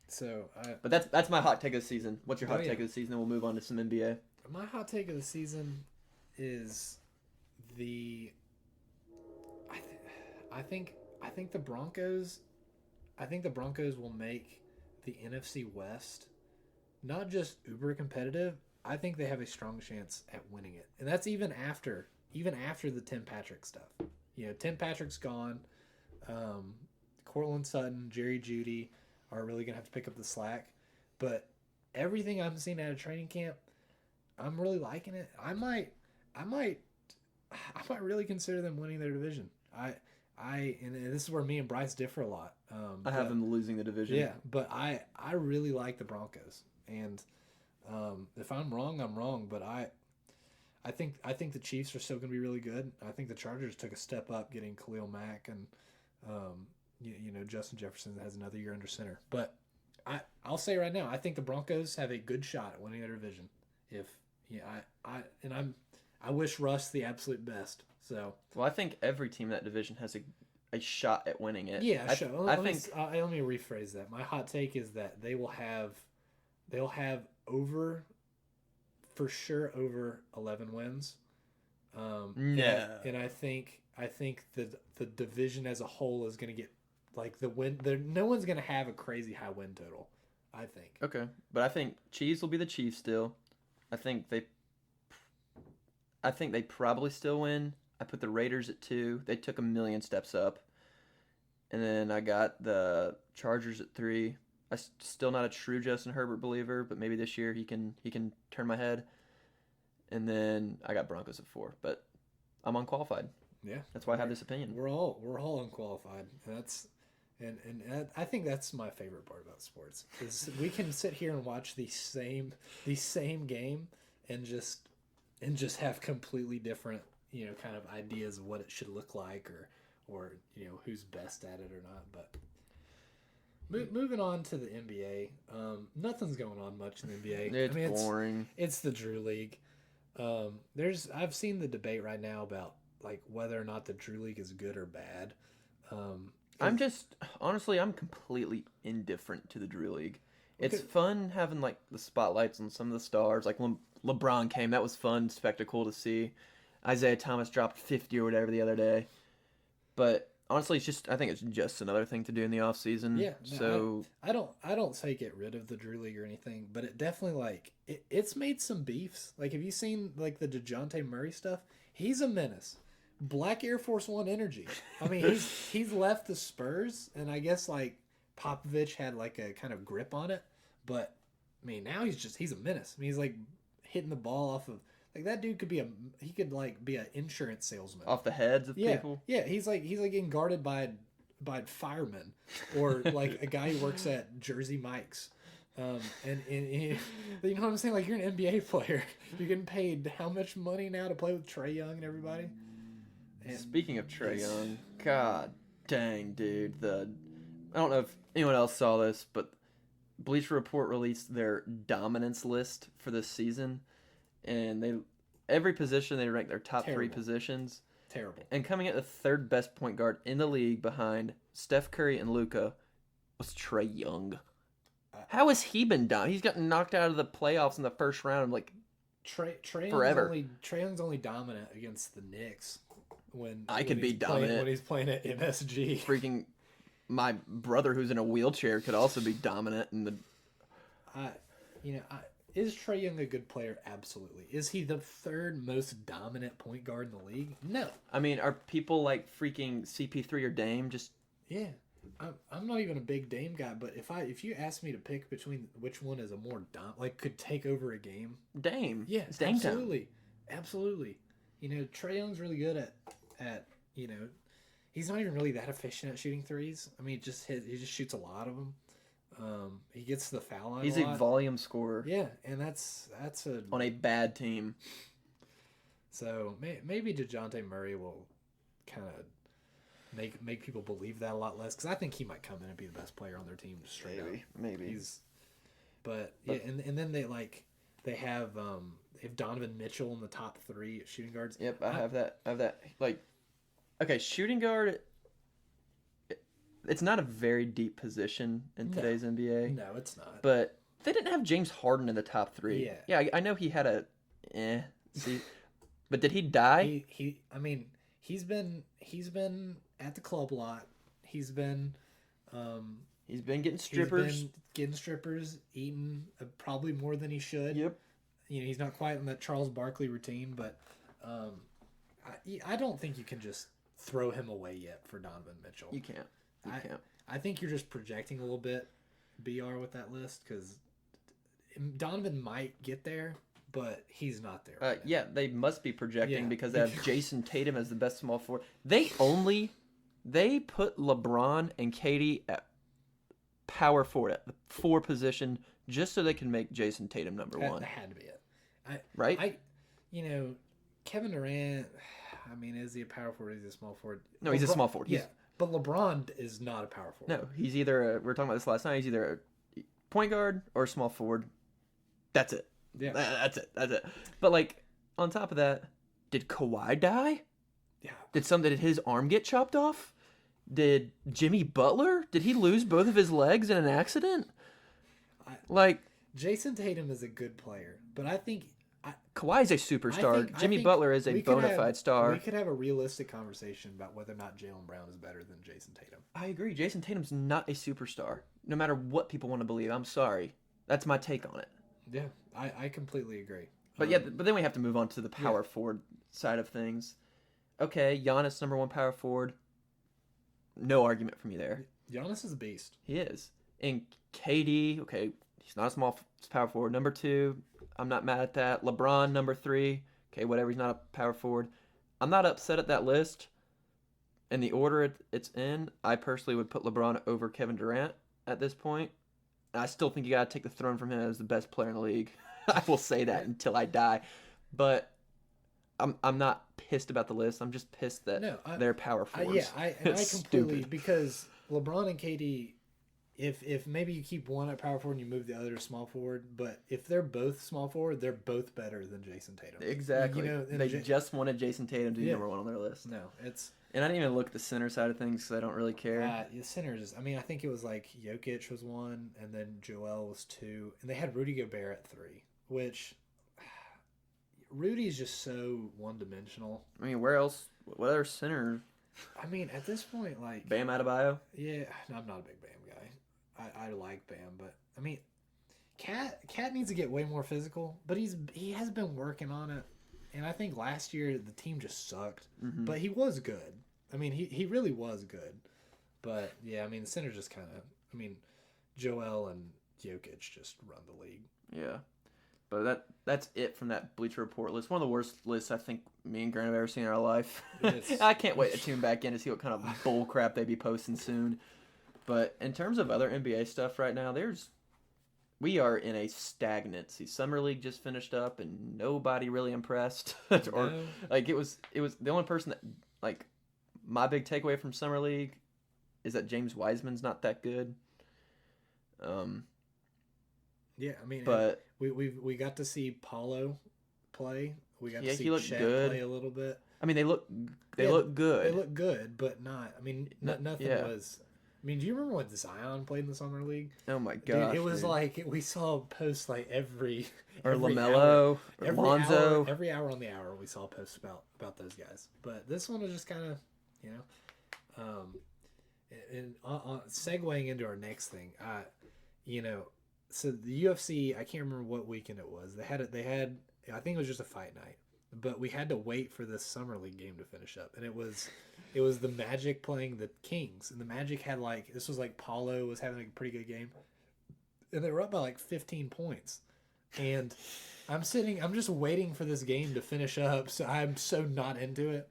So but that's my hot take of the season. What's your hot take of the season? And we'll move on to some NBA. My hot take of the season is I think the Broncos. I think the Broncos will make the NFC West not just uber competitive. I think they have a strong chance at winning it, and that's even after the Tim Patrick stuff. Tim Patrick's gone. Cortland Sutton, Jerry Jeudy are really gonna have to pick up the slack. But everything I'm seeing out of training camp, I'm really liking it. I might really consider them winning their division. And this is where me and Bryce differ a lot. I have them losing the division. Yeah, but I really like the Broncos, and if I'm wrong, I'm wrong. But I think the Chiefs are still going to be really good. I think the Chargers took a step up getting Khalil Mack, and Justin Jefferson has another year under center. But I'll say right now, I think the Broncos have a good shot at winning their division. I wish Russ the absolute best. So I think every team in that division has a shot at winning it. Yeah, sure. Let me rephrase that. My hot take is that they'll have for sure over 11 wins. No. And I think the division as a whole is going to get like the win. No one's going to have a crazy high win total, I think. Okay, but I think Chiefs will be the Chiefs still. I think they probably still win. I put the Raiders at 2. They took a million steps up. And then I got the Chargers at 3. I'm still not a true Justin Herbert believer, but maybe this year he can turn my head. And then I got Broncos at 4, but I'm unqualified. Yeah, that's why I have this opinion. We're all unqualified. And I think that's my favorite part about sports is we can sit here and watch the same game and just have completely different kind of ideas of what it should look like or who's best at it or not. But moving on to the NBA, nothing's going on much in the NBA. It's boring. It's the Drew League. I've seen the debate right now about like whether or not the Drew League is good or bad. I'm completely indifferent to the Drew League. It's fun having like the spotlights on some of the stars. Like when LeBron came, that was fun spectacle to see. Isaiah Thomas dropped 50 or whatever the other day. But honestly, I think it's just another thing to do in the off season. Yeah. So I don't say get rid of the Drew League or anything, but it definitely it's made some beefs. Like, have you seen like the DeJounte Murray stuff? He's a menace. Black Air Force One energy. I mean, he's left the Spurs, and I guess like Popovich had like a kind of grip on it, but I mean now he's a menace. I mean, he's like hitting the ball off of like that dude could be an insurance salesman off the heads of people. Yeah, he's like getting guarded by firemen or like a guy who works at Jersey Mike's. And you know what I'm saying? Like, you're an NBA player. You're getting paid how much money now to play with Trae Young and everybody? And Speaking of Trae Young, god dang, dude. I don't know if anyone else saw this, but Bleacher Report released their dominance list for this season, and every position they ranked their top three Terrible. positions. Terrible. And coming at the third best point guard in the league behind Steph Curry and Luka was Trae Young. How has he been down? He's gotten knocked out of the playoffs in the first round, like Trae forever. Young's only dominant against the Knicks when be dominant when he's playing at MSG. Freaking my brother, who's in a wheelchair, could also be dominant in the. Is Trae Young a good player? Absolutely. Is he the third most dominant point guard in the league? No. I mean, are people like freaking CP3 or Dame just? Yeah. I'm not even a big Dame guy, but if you ask me to pick between which one is a more could take over a game, Dame. Yeah, it's Dame absolutely, absolutely. Trae Young's really good at he's not even really that efficient at shooting threes. I mean, he just shoots a lot of them. He gets to the foul line. He's a a lot. volume scorer. Yeah, and that's on a bad team. So maybe DeJounte Murray will kind of make people believe that a lot less, because I think he might come in and be the best player on their team straight up. Maybe. But and then they have Donovan Mitchell in the top three shooting guards. Yep, I have that. Like, okay, shooting guard. It's not a very deep position in today's NBA. No, it's not. But they didn't have James Harden in the top three. Yeah. Yeah, I know he had a see, but did he die? He's been at the club a lot. He's been getting strippers. He's been getting strippers, eating probably more than he should. Yep. He's not quite in that Charles Barkley routine, but I don't think you can just throw him away yet for Donovan Mitchell. You can't. I think you're just projecting a little bit, BR, with that list, because Donovan might get there, but he's not there. Right now. Yeah, they must be projecting because they have Jason Tatum as the best small forward. They put LeBron and KD at power forward at the 4 position just so they can make Jason Tatum number 1. That had to be it. Right? Kevin Durant, is he a power forward or is he a small forward? No, he's a small forward. But LeBron is not a power forward. No, he's either we were talking about this last night. He's either a point guard or a small forward. That's it. Yeah, that's it. But like on top of that, did Kawhi die? Yeah. Did his arm get chopped off? Did Jimmy Butler? Did he lose both of his legs in an accident? Jason Tatum is a good player, but I think Kawhi's a superstar. Jimmy Butler is a bona fide star. We could have a realistic conversation about whether or not Jaylen Brown is better than Jason Tatum. I agree. Jason Tatum's not a superstar, no matter what people want to believe. I'm sorry. That's my take on it. Yeah, I completely agree. But but then we have to move on to the power forward side of things. Okay, Giannis, number 1 power forward. No argument from you there. Giannis is a beast. He is. And KD, okay, he's not a small power forward. Number 2, I'm not mad at that. LeBron, number 3. Okay, whatever, he's not a power forward. I'm not upset at that list. In the order it's in, I personally would put LeBron over Kevin Durant at this point. I still think you got to take the throne from him as the best player in the league. I will say that until I die. But I'm not pissed about the list. I'm just pissed that they're power forwards. I completely, because LeBron and KD, if maybe you keep one at power forward and you move the other to small forward, but if they're both small forward, they're both better than Jason Tatum. Exactly. They just wanted Jason Tatum to be number 1 on their list. No, it's... And I didn't even look at the center side of things because I don't really care. The centers, I think it was like Jokic was 1, and then Joel was 2, and they had Rudy Gobert at 3, which Rudy's just so one-dimensional. Where else? What other center? At this point, Bam Adebayo? Yeah, no, I'm not a big Bam guy. I like Bam, but Cat needs to get way more physical, but he has been working on it. And I think last year the team just sucked, but he was good. He really was good. But yeah, the center just kind of, Joel and Jokic just run the league. Yeah, but that's it from that Bleacher Report list. One of the worst lists I think me and Grant have ever seen in our life. I can't wait to tune back in to see what kind of bull crap they be posting soon. But in terms of other NBA stuff right now, there's we are in a stagnancy. Summer League just finished up, and nobody really impressed. Or No. like it was the only person that like my big takeaway from Summer League is that James Wiseman's not that good. Yeah, I mean, But we got to see Paulo play. We got yeah, to see he looked Chet good. play a little bit. I mean, they look Yeah, good. They look good, but not. I mean, nothing yeah. was. I mean, do you remember when Zion played in the summer league? Oh my Dude, gosh, it was dude. like we saw posts like every Or every LaMelo, hour, or every Lonzo. hour, every hour on the hour we saw posts about those guys. But this one was just kind of, you know, and segueing into our next thing, you know, so the UFC, I can't remember what weekend it was. They had I think it was just a fight night, but we had to wait for this summer league game to finish up, and it was the Magic playing the Kings, and the Magic had this was like Paulo was having a pretty good game, and they were up by like 15 points, and I'm just waiting for this game to finish up, so I'm so not into it.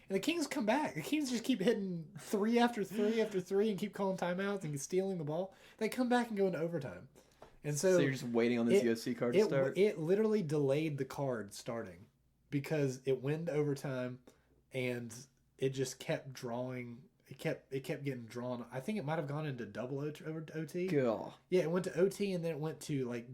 And the Kings come back. The Kings just keep hitting 3 after 3 after 3 and keep calling timeouts and stealing the ball. They come back and go into overtime. And so you're just waiting on this UFC card to start? It literally delayed the card starting because it went to overtime and it just kept drawing. It kept getting drawn. I think it might have gone into double OT. God. Yeah, it went to OT and then it went to like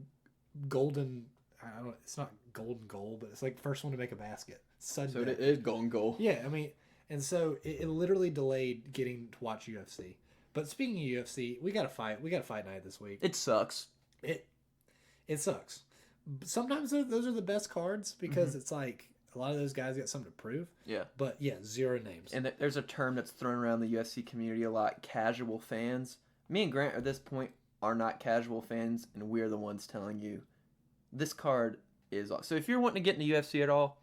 golden. I don't. It's not golden goal, but it's like first one to make a basket. Sudden So death. it is golden goal. Yeah, I mean, and so it literally delayed getting to watch UFC. But speaking of UFC, we got a fight. We got a fight night this week. It sucks. It sucks. Sometimes those are the best cards because it's like a lot of those guys got something to prove. Yeah. But yeah, 0 names. And there's a term that's thrown around the UFC community a lot: casual fans. Me and Grant at this point are not casual fans, and we're the ones telling you this card is awesome. So if you're wanting to get into UFC at all,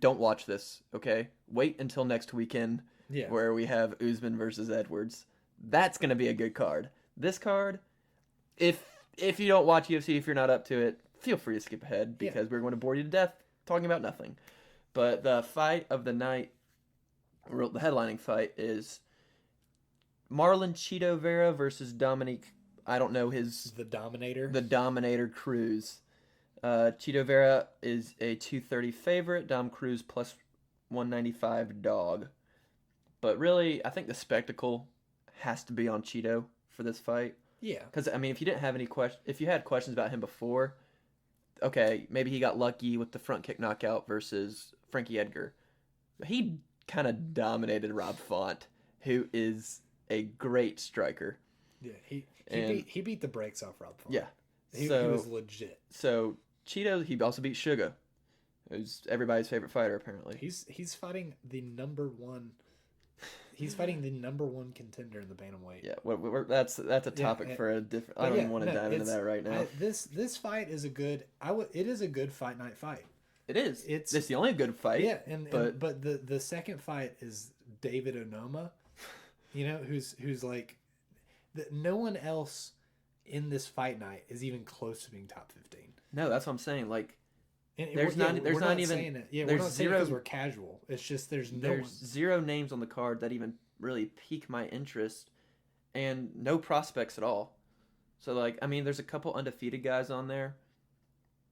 don't watch this, okay? Wait until next weekend where we have Usman versus Edwards. That's going to be a good card. This card, if you don't watch UFC, if you're not up to it, feel free to skip ahead because we're going to bore you to death talking about nothing. But the fight of the night, the headlining fight is Marlon Cheeto Vera versus Dominique, I don't know the Dominator. The Dominator Cruz. Cheeto Vera is a 230 favorite. Dom Cruz plus 195 dog. But really, I think the spectacle has to be on Cheeto for this fight. Yeah. Because, I mean, if you didn't have any if you had questions about him before, okay, maybe he got lucky with the front kick knockout versus Frankie Edgar. He kind of dominated Rob Font, who is a great striker. Yeah, he beat the brakes off Rob Font. Yeah. He was legit. So Cheeto, he also beat Suga, who's everybody's favorite fighter apparently. He's fighting the number one. He's fighting the number 1 contender in the bantamweight. Yeah, that's a topic for a different. I don't even want to dive into that right now. This fight is a good. It is a good fight night fight. It is. It's the only good fight. Yeah, but the second fight is David Onoma, you know, who's like, no one else in this fight night is even close to being top 15. No, that's what I'm saying. Like, there's not even we're not saying it because we're casual. It's just there's zero names on the card that even really pique my interest, and no prospects at all. So like, I mean, there's a couple undefeated guys on there,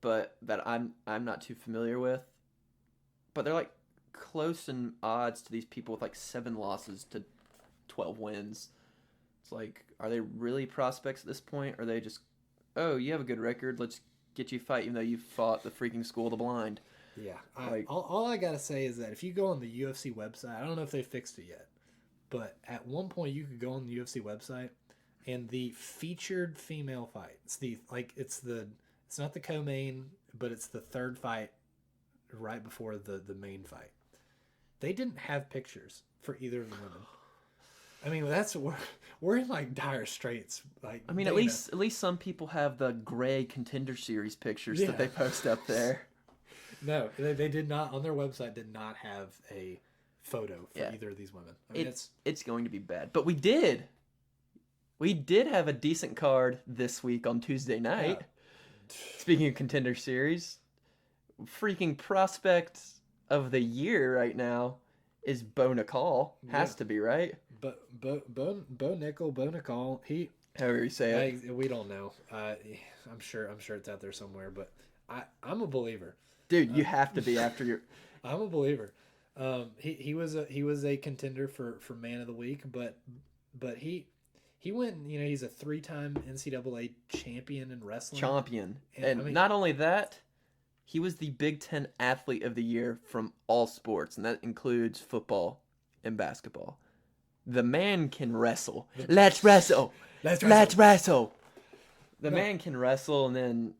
but that I'm not too familiar with. But they're like close in odds to these people with like 7 losses to 12 wins. It's like, are they really prospects at this point? Or are they just, oh, you have a good record, let's get you a fight even though you fought the freaking school of the blind? Yeah. All I gotta say is that if you go on the UFC website, I don't know if they fixed it yet, but at one point you could go on the UFC website and the featured female fight, it's not the co-main, but it's the third fight right before the main fight. They didn't have pictures for either of the women. I mean, we're in like dire straits. Like, I mean, at least some people have the gray Contender Series pictures that they post up there. No, they did not, on their website, did not have a photo for either of these women. I mean, it's going to be bad. But we did have a decent card this week on Tuesday night. Yeah. Speaking of Contender Series, freaking prospect of the year right now is Bo Nicol. Has to be, right? But Bo Nickel, he However you say it. We don't know. I'm sure it's out there somewhere, but I'm a believer. Dude, you have to be after your. I'm a believer. He was a contender for man of the week, but he went. He's a 3-time NCAA champion in wrestling. Champion, and not only that, he was the Big Ten Athlete of the Year from all sports, and that includes football and basketball. The man can wrestle. Let's wrestle. Let's wrestle. The man can wrestle, and then,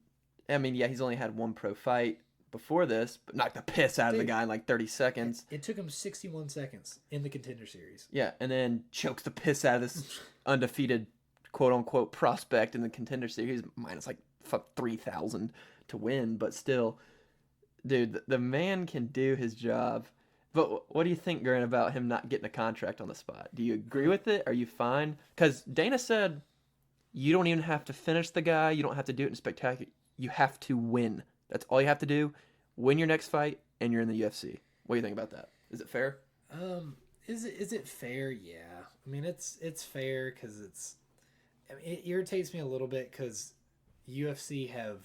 he's only had one pro fight before this, but knocked the piss out of the guy in like 30 seconds. It took him 61 seconds in the Contender Series. Yeah, and then chokes the piss out of this undefeated quote-unquote prospect in the Contender Series, minus like 3,000 to win, but still, dude, the man can do his job. But what do you think, Grant, about him not getting a contract on the spot? Do you agree with it? Are you fine? Because Dana said you don't even have to finish the guy. You don't have to do it in spectacular. You have to win. That's all you have to do. Win your next fight, and you're in the UFC. What do you think about that? Is it fair? Is it fair? Yeah. It's fair because it irritates me a little bit because UFC have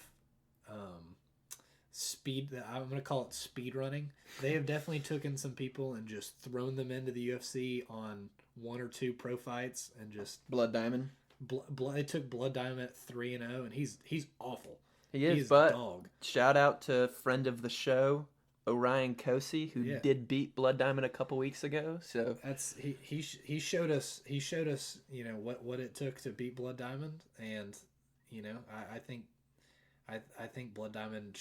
speed. I'm going to call it speed running. They have definitely taken some people and just thrown them into the UFC on 1 or 2 pro fights and just Blood Diamond. They took Blood Diamond at 3-0, and he's awful. He is but a dog. Shout out to friend of the show, Orion Kosi, who did beat Blood Diamond a couple weeks ago. So that's he showed us what it took to beat Blood Diamond, and I think Blood Diamond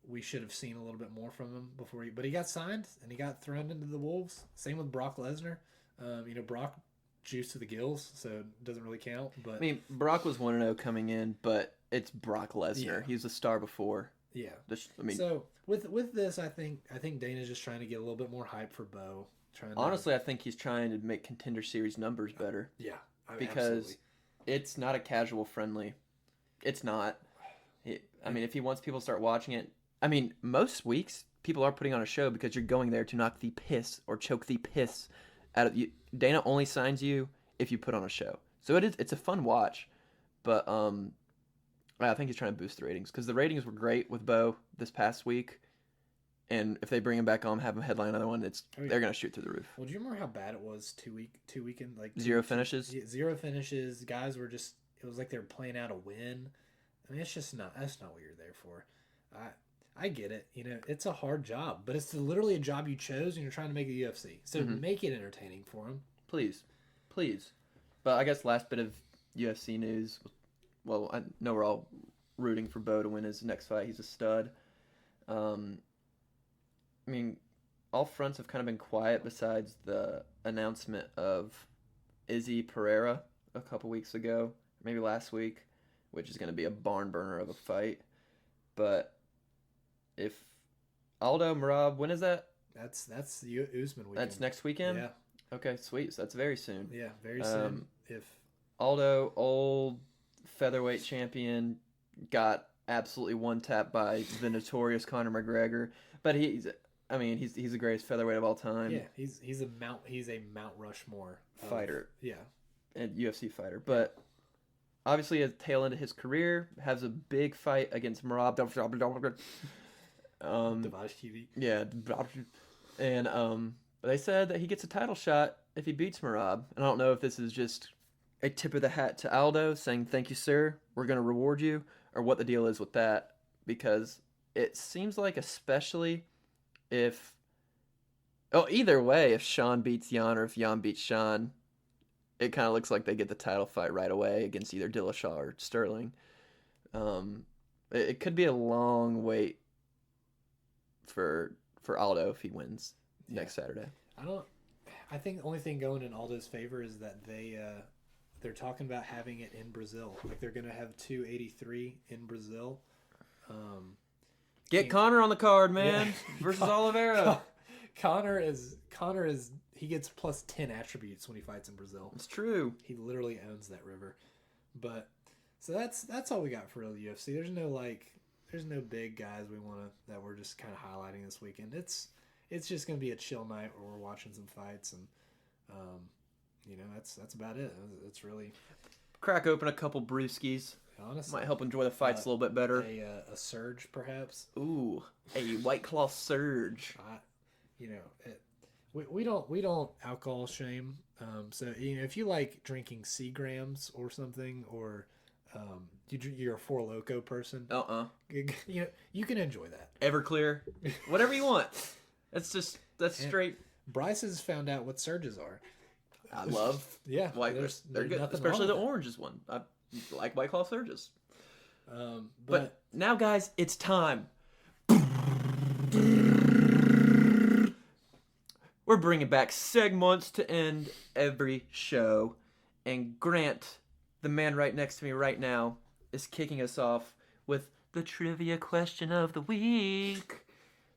we should have seen a little bit more from him before but he got signed and he got thrown into the Wolves. Same with Brock Lesnar. Brock juice to the gills, so it doesn't really count. But Brock was 1-0 coming in, but it's Brock Lesnar. Yeah. He was a star before. Yeah. So with this, I think Dana's just trying to get a little bit more hype for Bo. Honestly, I think he's trying to make Contender Series numbers better. Yeah. Because absolutely. It's not a casual friendly. It's not. If he wants people to start watching it, most weeks people are putting on a show because you're going there to knock the piss or choke the piss out of you. Dana only signs you if you put on a show. So it's a fun watch. But I think he's trying to boost the ratings because the ratings were great with Bo this past week. And if they bring him back on, have him headline another one, they're gonna shoot through the roof. Well, do you remember how bad it was two weekend like 0 finishes? 0 finishes. Guys were just it was like they were playing out a win. That's not what you're there for. I get it. It's a hard job, but it's literally a job you chose and you're trying to make the UFC. So make it entertaining for him. Please. But I guess last bit of UFC news. Well, I know we're all rooting for Bo to win his next fight. He's a stud. All fronts have kind of been quiet besides the announcement of Izzy Pereira a couple weeks ago, maybe last week, which is going to be a barn burner of a fight. But if Aldo Merab, when is that? That's the Usman weekend. That's next weekend? Yeah. Okay, sweet. So that's very soon. Yeah, very soon. If Aldo, old featherweight champion, got absolutely one-tapped by the notorious Conor McGregor, but he's the greatest featherweight of all time. Yeah, he's a Mount Rushmore fighter. Yeah, and UFC fighter, but obviously at the tail end of his career has a big fight against Merab. Yeah, and they said that he gets a title shot if he beats Merab. And I don't know if this is just a tip of the hat to Aldo saying, "Thank you, sir. We're going to reward you," or what the deal is with that, because it seems like, especially if either way, if Sean beats Jan or if Jan beats Sean, it kind of looks like they get the title fight right away against either Dillashaw or Sterling. It could be a long wait for Aldo if he wins next Saturday. I think the only thing going in Aldo's favor is that they're talking about having it in Brazil. Like they're going to have 283 in Brazil. Get Conor on the card, man, versus Oliveira. Conor is he gets plus 10 attributes when he fights in Brazil. It's true. He literally owns that river. But so that's all we got for the UFC. There's no big guys that we're just kind of highlighting this weekend. It's just going to be a chill night where we're watching some fights and that's about it. It's really crack open a couple brewskis. Honestly, Might help enjoy the fights a little bit better. A surge, perhaps. Ooh, a White Claw surge. We don't alcohol shame. So if you like drinking Seagrams or something, or you're a Four Loko person, you can enjoy that. Everclear, whatever you want. That's straight. Bryce has found out what surges are. I love. Yeah, they're good, especially the oranges one. I like White Claw surges. But now, guys, it's time. We're bringing back segments to end every show, and Grant, the man right next to me right now, is kicking us off with the trivia question of the week.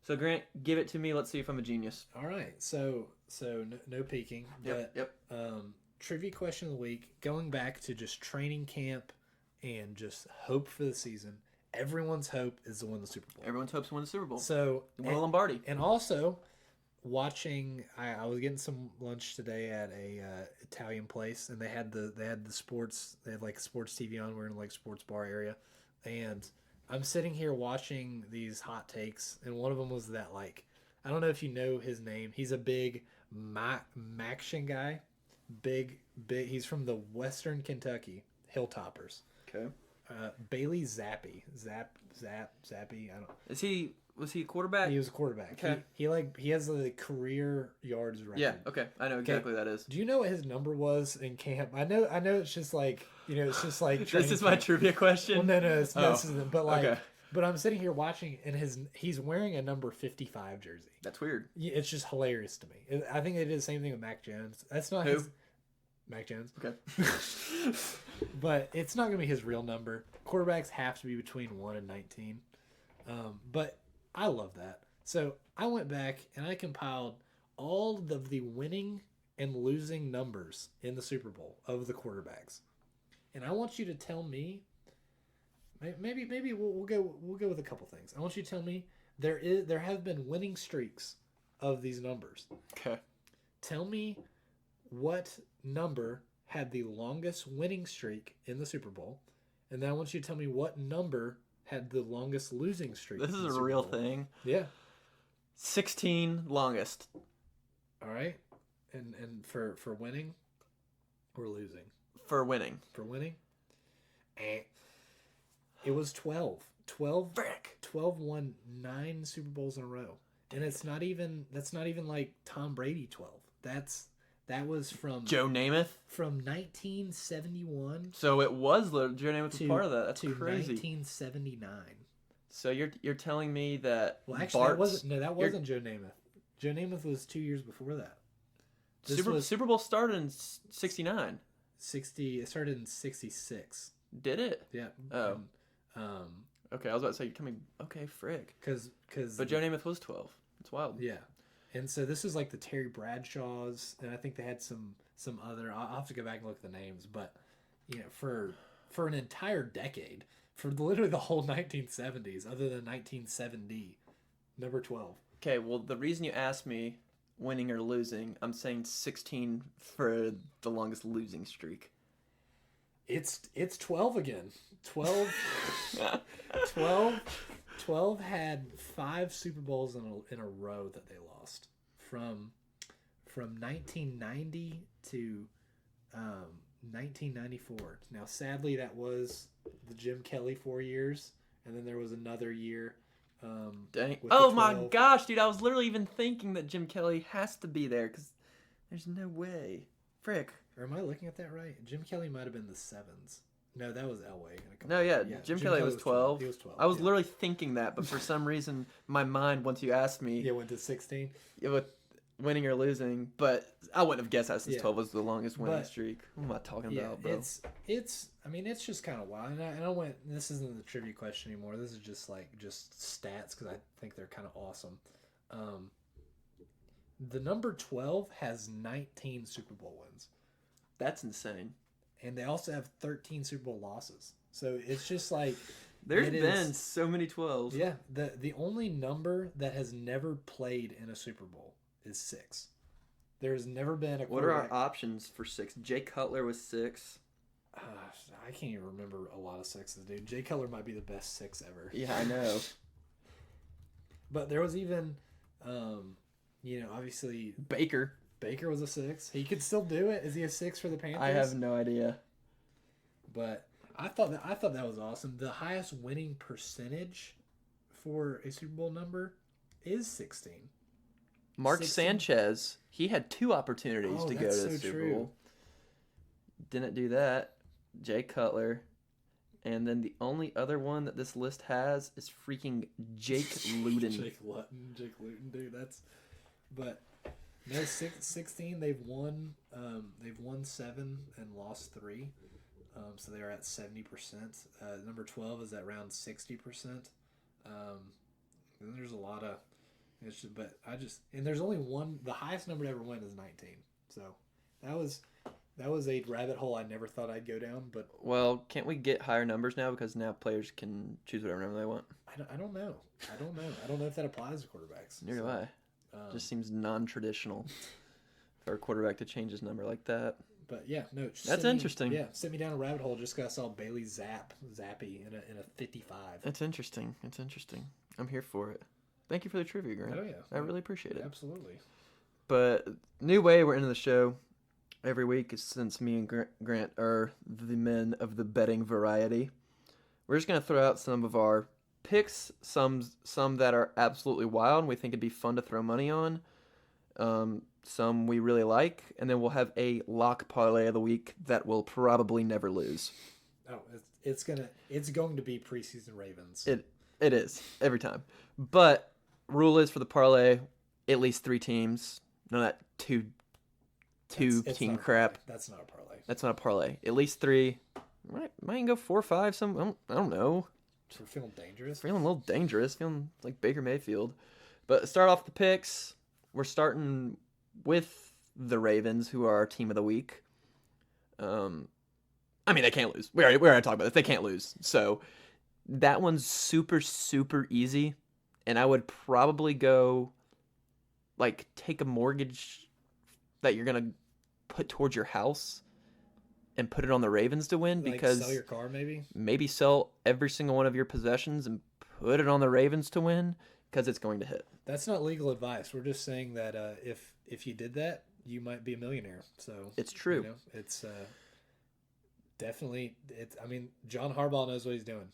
So Grant, give it to me. Let's see if I'm a genius. All right. So no peeking. Yep. Trivia question of the week. Going back to just training camp and just hope for the season. Everyone's hope is to win the Super Bowl. Everyone's hopes to win the Super Bowl. So win a Lombardi. And also watching. I was getting some lunch today at a Italian place, and they had the sports. They had like sports TV on. We're in like sports bar area, and I'm sitting here watching these hot takes, and one of them was that, like, I don't know if you know his name. He's a big Maction guy. Big. He's from the Western Kentucky Hilltoppers. Okay. Bailey Zappi. Zappi. I don't. Was he a quarterback? He was a quarterback. Okay. He has the career yards record. Yeah. Okay. I know exactly what that is. Do you know what his number was in camp? I know. It's just like it's just like. This is my trivia question. Well, no, this isn't. But like, okay. But I'm sitting here watching, and he's wearing a number 55 jersey. That's weird. It's just hilarious to me. I think they did the same thing with Mac Jones. That's not Who? Mac Jones. Okay. But it's not going to be his real number. Quarterbacks have to be between 1 and 19. But I love that. So I went back and I compiled all of the winning and losing numbers in the Super Bowl of the quarterbacks. And I want you to tell me, maybe we'll go with a couple things. I want you to tell me there have been winning streaks of these numbers. Okay. Tell me what number had the longest winning streak in the Super Bowl, and then I want you to tell me what number had the longest losing streak. This is a real thing. Yeah. 16 longest. All right. And for winning or losing? For winning. For winning? It was 12. 12. Frick. 12 won 9 Super Bowls in a row. And that's not even like Tom Brady 12. That was from Joe Namath? From 1971. So it was Joe Namath was part of that. That's to crazy. 1979. So you're telling me that that wasn't Joe Namath. Joe Namath was 2 years before that. Super Bowl started in 69. It started in 66. Did it? Yeah. Oh. Okay, I was about to say, okay, frick. But Joe Namath was 12. It's wild. Yeah. And so this is like the Terry Bradshaws, and I think they had some other. I'll have to go back and look at the names, but for an entire decade, for literally the whole 1970s, other than 1970, number 12. Okay, well, the reason you asked me winning or losing, I'm saying 16 for the longest losing streak. It's 12 again. 12 had 5 Super Bowls in a row that they lost from 1990 to 1994. Now, sadly, that was the Jim Kelly 4 years, and then there was another year. Dang! Oh my gosh, dude! I was literally even thinking that Jim Kelly has to be there because there's no way. Frick. Or am I looking at that right? Jim Kelly might have been the 7s. No, that was Elway. No, yeah. Jim Kelly was 12. He was 12. I was literally thinking that, but for some reason, my mind, once you asked me... Yeah, went to 16? With winning or losing, but I wouldn't have guessed that since 12 was the longest winning streak. What am I talking about, bro? It's just kind of wild. And I went... This isn't the trivia question anymore. This is just stats, because I think they're kind of awesome. The number 12 has 19 Super Bowl wins. That's insane. And they also have 13 Super Bowl losses. So it's just like... There's been so many 12s. Yeah. The only number that has never played in a Super Bowl is 6. There has never been a What are our options for 6? Jay Cutler was 6. I can't even remember a lot of sixes, dude. Jay Cutler might be the best 6 ever. Yeah, I know. But there was even, obviously Baker was a 6. He could still do it. Is he a 6 for the Panthers? I have no idea. But I thought that was awesome. The highest winning percentage for a Super Bowl number is 16. Mark 16? Sanchez, he had 2 opportunities to go to the Super Bowl. Didn't do that. Jay Cutler. And then the only other one that this list has is freaking Jake Luton. Jake Luton, dude. But no, 16. They've won 7 and lost 3. So they're at 70%. Number 12 is at around 60%. And there's a lot of, and there's only one. The highest number to ever win is 19. So that was a rabbit hole I never thought I'd go down. But well, can't we get higher numbers now because now players can choose whatever number they want? I don't know. I don't know if that applies to quarterbacks. Neither do I. Just seems non-traditional for a quarterback to change his number like that. But yeah, no. That's interesting. Sent me down a rabbit hole just because I saw Bailey Zappe in a 55. That's interesting. I'm here for it. Thank you for the trivia, Grant. Oh yeah, I really appreciate it. Absolutely. But new way we're into the show every week since me and Grant are the men of the betting variety. We're just gonna throw out some of our picks, some that are absolutely wild and we think it'd be fun to throw money on. Some we really like, and then we'll have a lock parlay of the week that will probably never lose. Oh, it's going to be preseason Ravens. It is every time. But rule is for the parlay, at least 3 teams. None of that two team crap. That's not a parlay. That's not a parlay. At least 3. Might even go 4 or 5. Some I don't know. We're feeling dangerous. Feeling a little dangerous. Feeling like Baker Mayfield. But start off the picks. We're starting with the Ravens, who are our team of the week. I mean, they can't lose. We already talked about this. They can't lose. So that one's super, super easy. And I would probably go, take a mortgage that you're going to put towards your house and put it on the Ravens to win. Because sell your car, maybe? Maybe sell every single one of your possessions and put it on the Ravens to win because it's going to hit. That's not legal advice. We're just saying that if you did that, you might be a millionaire. So it's true. It's definitely. I mean, John Harbaugh knows what he's doing.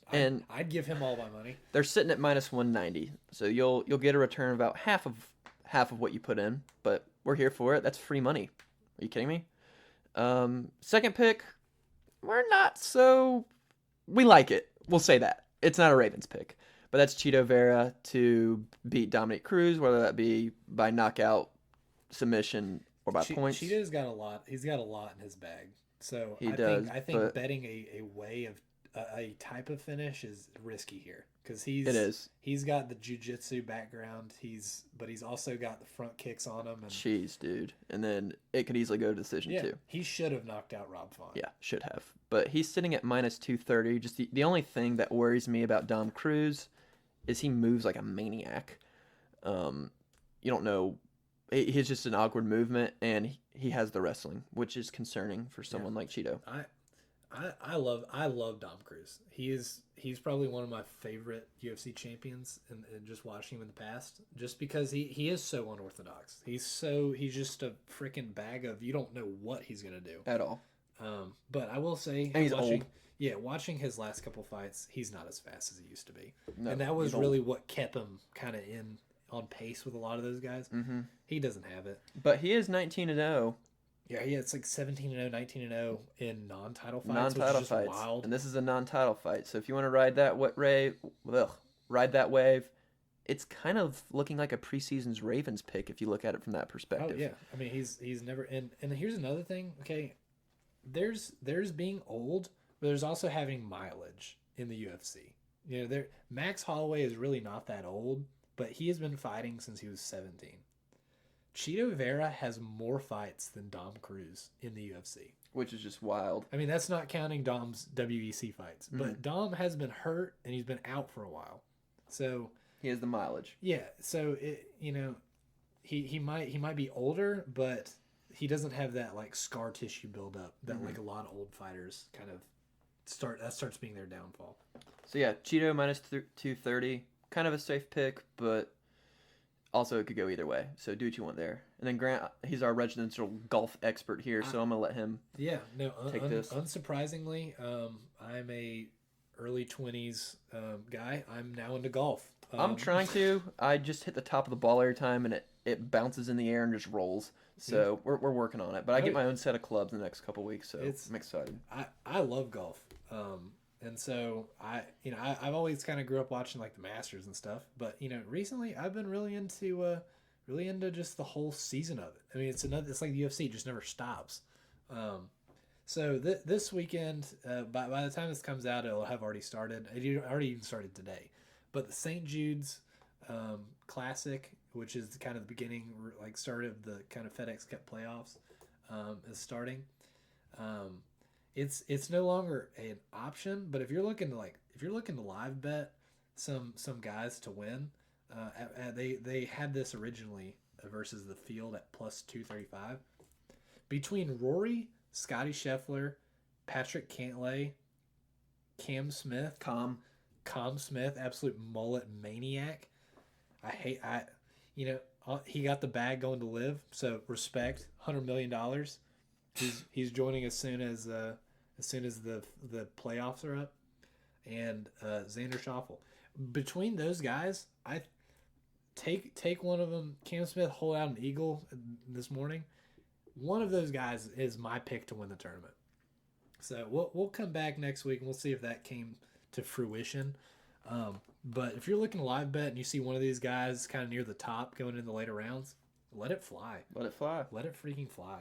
I'd give him all my money. They're sitting at minus 190, so you'll get a return of about half of what you put in. But we're here for it. That's free money. Are you kidding me? Second pick, we like it. We'll say that. It's not a Ravens pick. But that's Cheeto Vera to beat Dominic Cruz, whether that be by knockout, submission, or by points. Cheeto's got a lot. He's got a lot in his bag. So I think betting a way of a type of finish is risky here because he's got the jiu-jitsu background. But he's also got the front kicks on him. And, jeez, dude. And then it could easily go to decision too. He should have knocked out Rob Font. Yeah, should have. But he's sitting at minus 230. Just the only thing that worries me about Dom Cruz is he moves like a maniac. You don't know. He's just an awkward movement, and he has the wrestling, which is concerning for someone like Cheeto. I love Dom Cruz. He's probably one of my favorite UFC champions, and just watching him in the past, just because he is so unorthodox. He's just a freaking bag of, you don't know what he's gonna do At all. But I will say, and he's old. Yeah, watching his last couple fights, he's not as fast as he used to be. No, and that was really what kept him kind of on pace with a lot of those guys. Mm-hmm. He doesn't have it. But he is 19-0. Yeah, it's like 17-0, 19-0 in non-title fights. Non-title which is fights. Wild. And this is a non-title fight. So if you want to ride that wave, it's kind of looking like a preseason's Ravens pick if you look at it from that perspective. Oh yeah, I mean he's never and here's another thing. Okay, there's being old. But there's also having mileage in the UFC. Max Holloway is really not that old, but he has been fighting since he was 17. Cheeto Vera has more fights than Dom Cruz in the UFC. Which is just wild. I mean, that's not counting Dom's WEC fights. Mm-hmm. But Dom has been hurt, and he's been out for a while. So he has the mileage. Yeah, so he might be older, but he doesn't have that like scar tissue buildup that like a lot of old fighters kind of starts being their downfall. So yeah, Cheeto minus 230, kind of a safe pick, but also it could go either way. So do what you want there. And then Grant, he's our residential golf expert here, so I'm gonna let him. Yeah, no, take this. Unsurprisingly, I'm a early 20s guy. I'm now into golf. I'm trying to. I just hit the top of the ball every time, and it bounces in the air and just rolls. So we're working on it. But I get my own set of clubs in the next couple weeks, so I'm excited. I love golf. And so I've always kind of grew up watching like the Masters and stuff, but recently I've been really into just the whole season of it. I mean, it's like the UFC, it just never stops. So this weekend, by the time this comes out, it'll have already started. It already even started today. But the St. Jude's Classic, which is kind of the beginning, like start of the kind of FedEx Cup playoffs, is starting. It's no longer an option, but if you're looking to live bet some guys to win, they had this originally versus the field at plus 235. Between Rory, Scotty Scheffler, Patrick Cantlay, Cam Smith, Com Smith, absolute mullet maniac. He got the bag going to live, so respect. $100 million. He's joining as soon as the playoffs are up, and Xander Schauffele. Between those guys, I take one of them. Cam Smith hold out an eagle this morning. One of those guys is my pick to win the tournament. So we'll come back next week and we'll see if that came to fruition. But if you're looking to live bet and you see one of these guys kind of near the top going in the later rounds, let it fly. Let it fly. Let it freaking fly.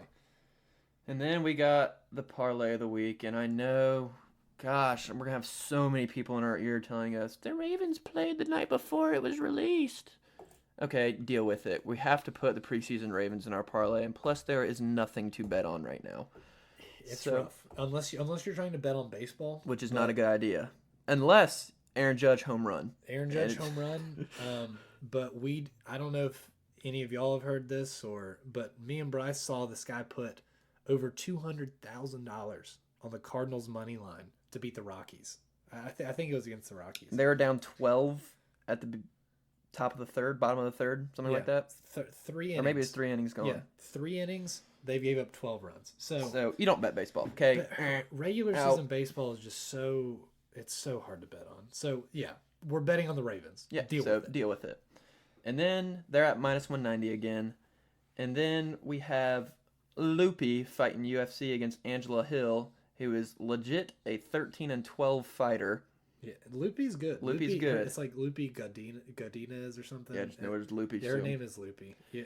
And then we got the parlay of the week, and I know, gosh, we're going to have so many people in our ear telling us, the Ravens played the night before it was released. Okay, deal with it. We have to put the preseason Ravens in our parlay, and plus there is nothing to bet on right now. It's rough. Unless you're trying to bet on baseball. Which is not a good idea. Unless Aaron Judge home run. Home run. But I don't know if any of y'all have heard this, but me and Bryce saw this guy put over $200,000 on the Cardinals money line to beat the Rockies. I think it was against the Rockies. They were down 12 at the top of the third, bottom of the third, something like that. 3 innings. Or maybe it's 3 innings going. Yeah, 3 innings. They gave up 12 runs. So you don't bet baseball, okay? Regular season baseball is just it's so hard to bet on. So yeah, we're betting on the Ravens. Yeah, deal with it. And then they're at minus 190 again. And then we have Loopy fighting UFC against Angela Hill, who is legit a 13-12 fighter. Yeah, Loopy's good. Loopy's good. It's like Loopy Godinez or something. Yeah, just know it's Loopy. Their name is Loopy. Yeah.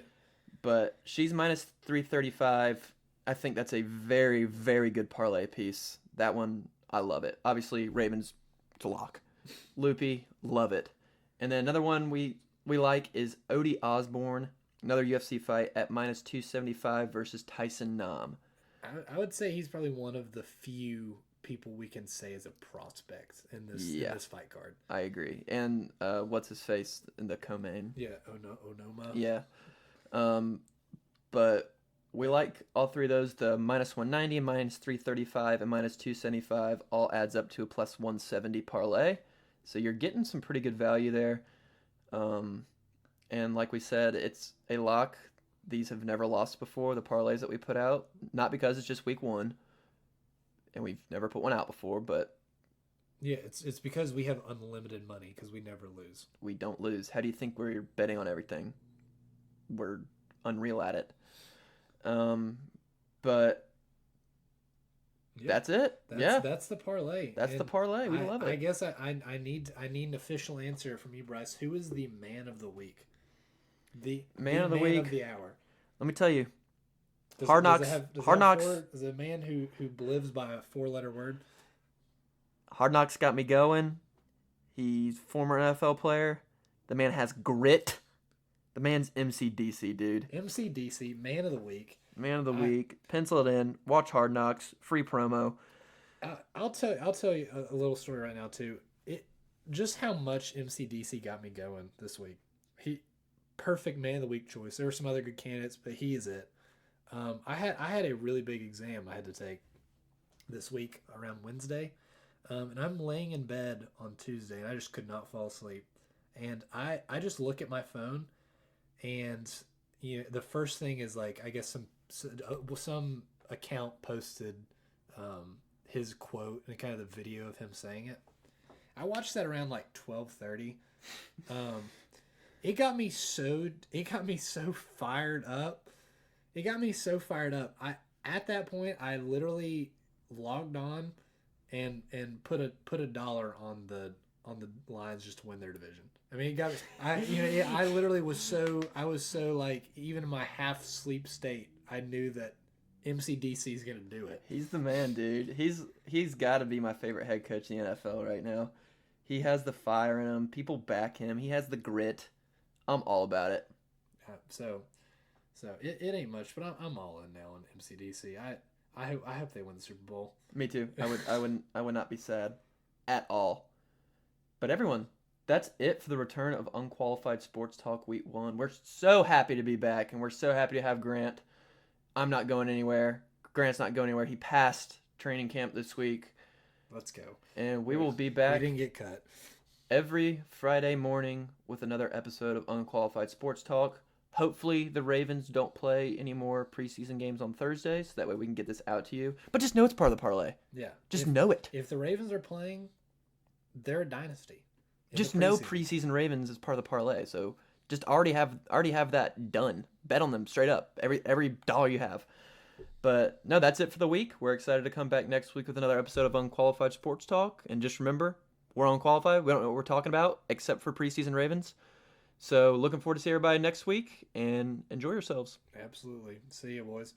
But she's minus 335. I think that's a very, very good parlay piece. That one, I love it. Obviously, Ravens, it's a lock. Loopy, love it. And then another one we like is Odie Osborne, another UFC fight at minus 275 versus Tyson Nam. I would say he's probably one of the few people we can say is a prospect in this fight card. I agree. And what's his face in the co-main? Yeah, Onoma. Yeah. But we like all three of those. The minus 190, minus 335, and minus 275 all adds up to a plus 170 parlay. So you're getting some pretty good value there. And like we said, it's a lock. These have never lost before, the parlays that we put out. Not because it's just week one, and we've never put one out before, but... Yeah, it's because we have unlimited money, because we never lose. We don't lose. How do you think we're betting on everything? We're unreal at it. But that's it. That's the parlay. That's the parlay. We love it. I guess I need an official answer from you, Bryce. Who is the man of the week? The man of the week of the hour. Let me tell you. Hard Knocks. Hard Knocks is a man who lives by a 4-letter word. Hard Knocks got me going. He's a former NFL player. The man has grit. The man's MCDC, dude. MCDC, man of the week. Man of the week. Pencil it in. Watch Hard Knocks. Free promo. I'll tell you a little story right now too. Just how much MCDC got me going this week. Perfect man of the week choice. There were some other good candidates, but he is it. I had a really big exam I had to take this week around Wednesday, and I'm laying in bed on Tuesday, and I just could not fall asleep. And I just look at my phone, and the first thing is like I guess some account posted his quote and kind of the video of him saying it. I watched that around like 12:30. It got me so fired up. It got me so fired up. At that point I literally logged on and put a dollar on the Lions just to win their division. I mean, it got I literally was so like, even in my half sleep state, I knew that MCDC is gonna do it. He's the man, dude. He's got to be my favorite head coach in the NFL right now. He has the fire in him. People back him. He has the grit. I'm all about it. So it ain't much, but I'm all in now on MCDC. I hope they win the Super Bowl. Me too. I would not be sad at all. But everyone, that's it for the return of Unqualified Sports Talk Week 1. We're so happy to be back, and we're so happy to have Grant. I'm not going anywhere. Grant's not going anywhere. He passed training camp this week. Let's go. And we will be back. We didn't get cut. Every Friday morning with another episode of Unqualified Sports Talk. Hopefully the Ravens don't play any more preseason games on Thursdays, so that way we can get this out to you. But just know it's part of the parlay. Yeah. Just know it. If the Ravens are playing, they're a dynasty. Just know preseason Ravens is part of the parlay. So just already have that done. Bet on them straight up. Every dollar you have. But no, that's it for the week. We're excited to come back next week with another episode of Unqualified Sports Talk. And just remember, we're unqualified. We don't know what we're talking about except for preseason Ravens. So looking forward to see everybody next week, and enjoy yourselves. Absolutely. See you, boys.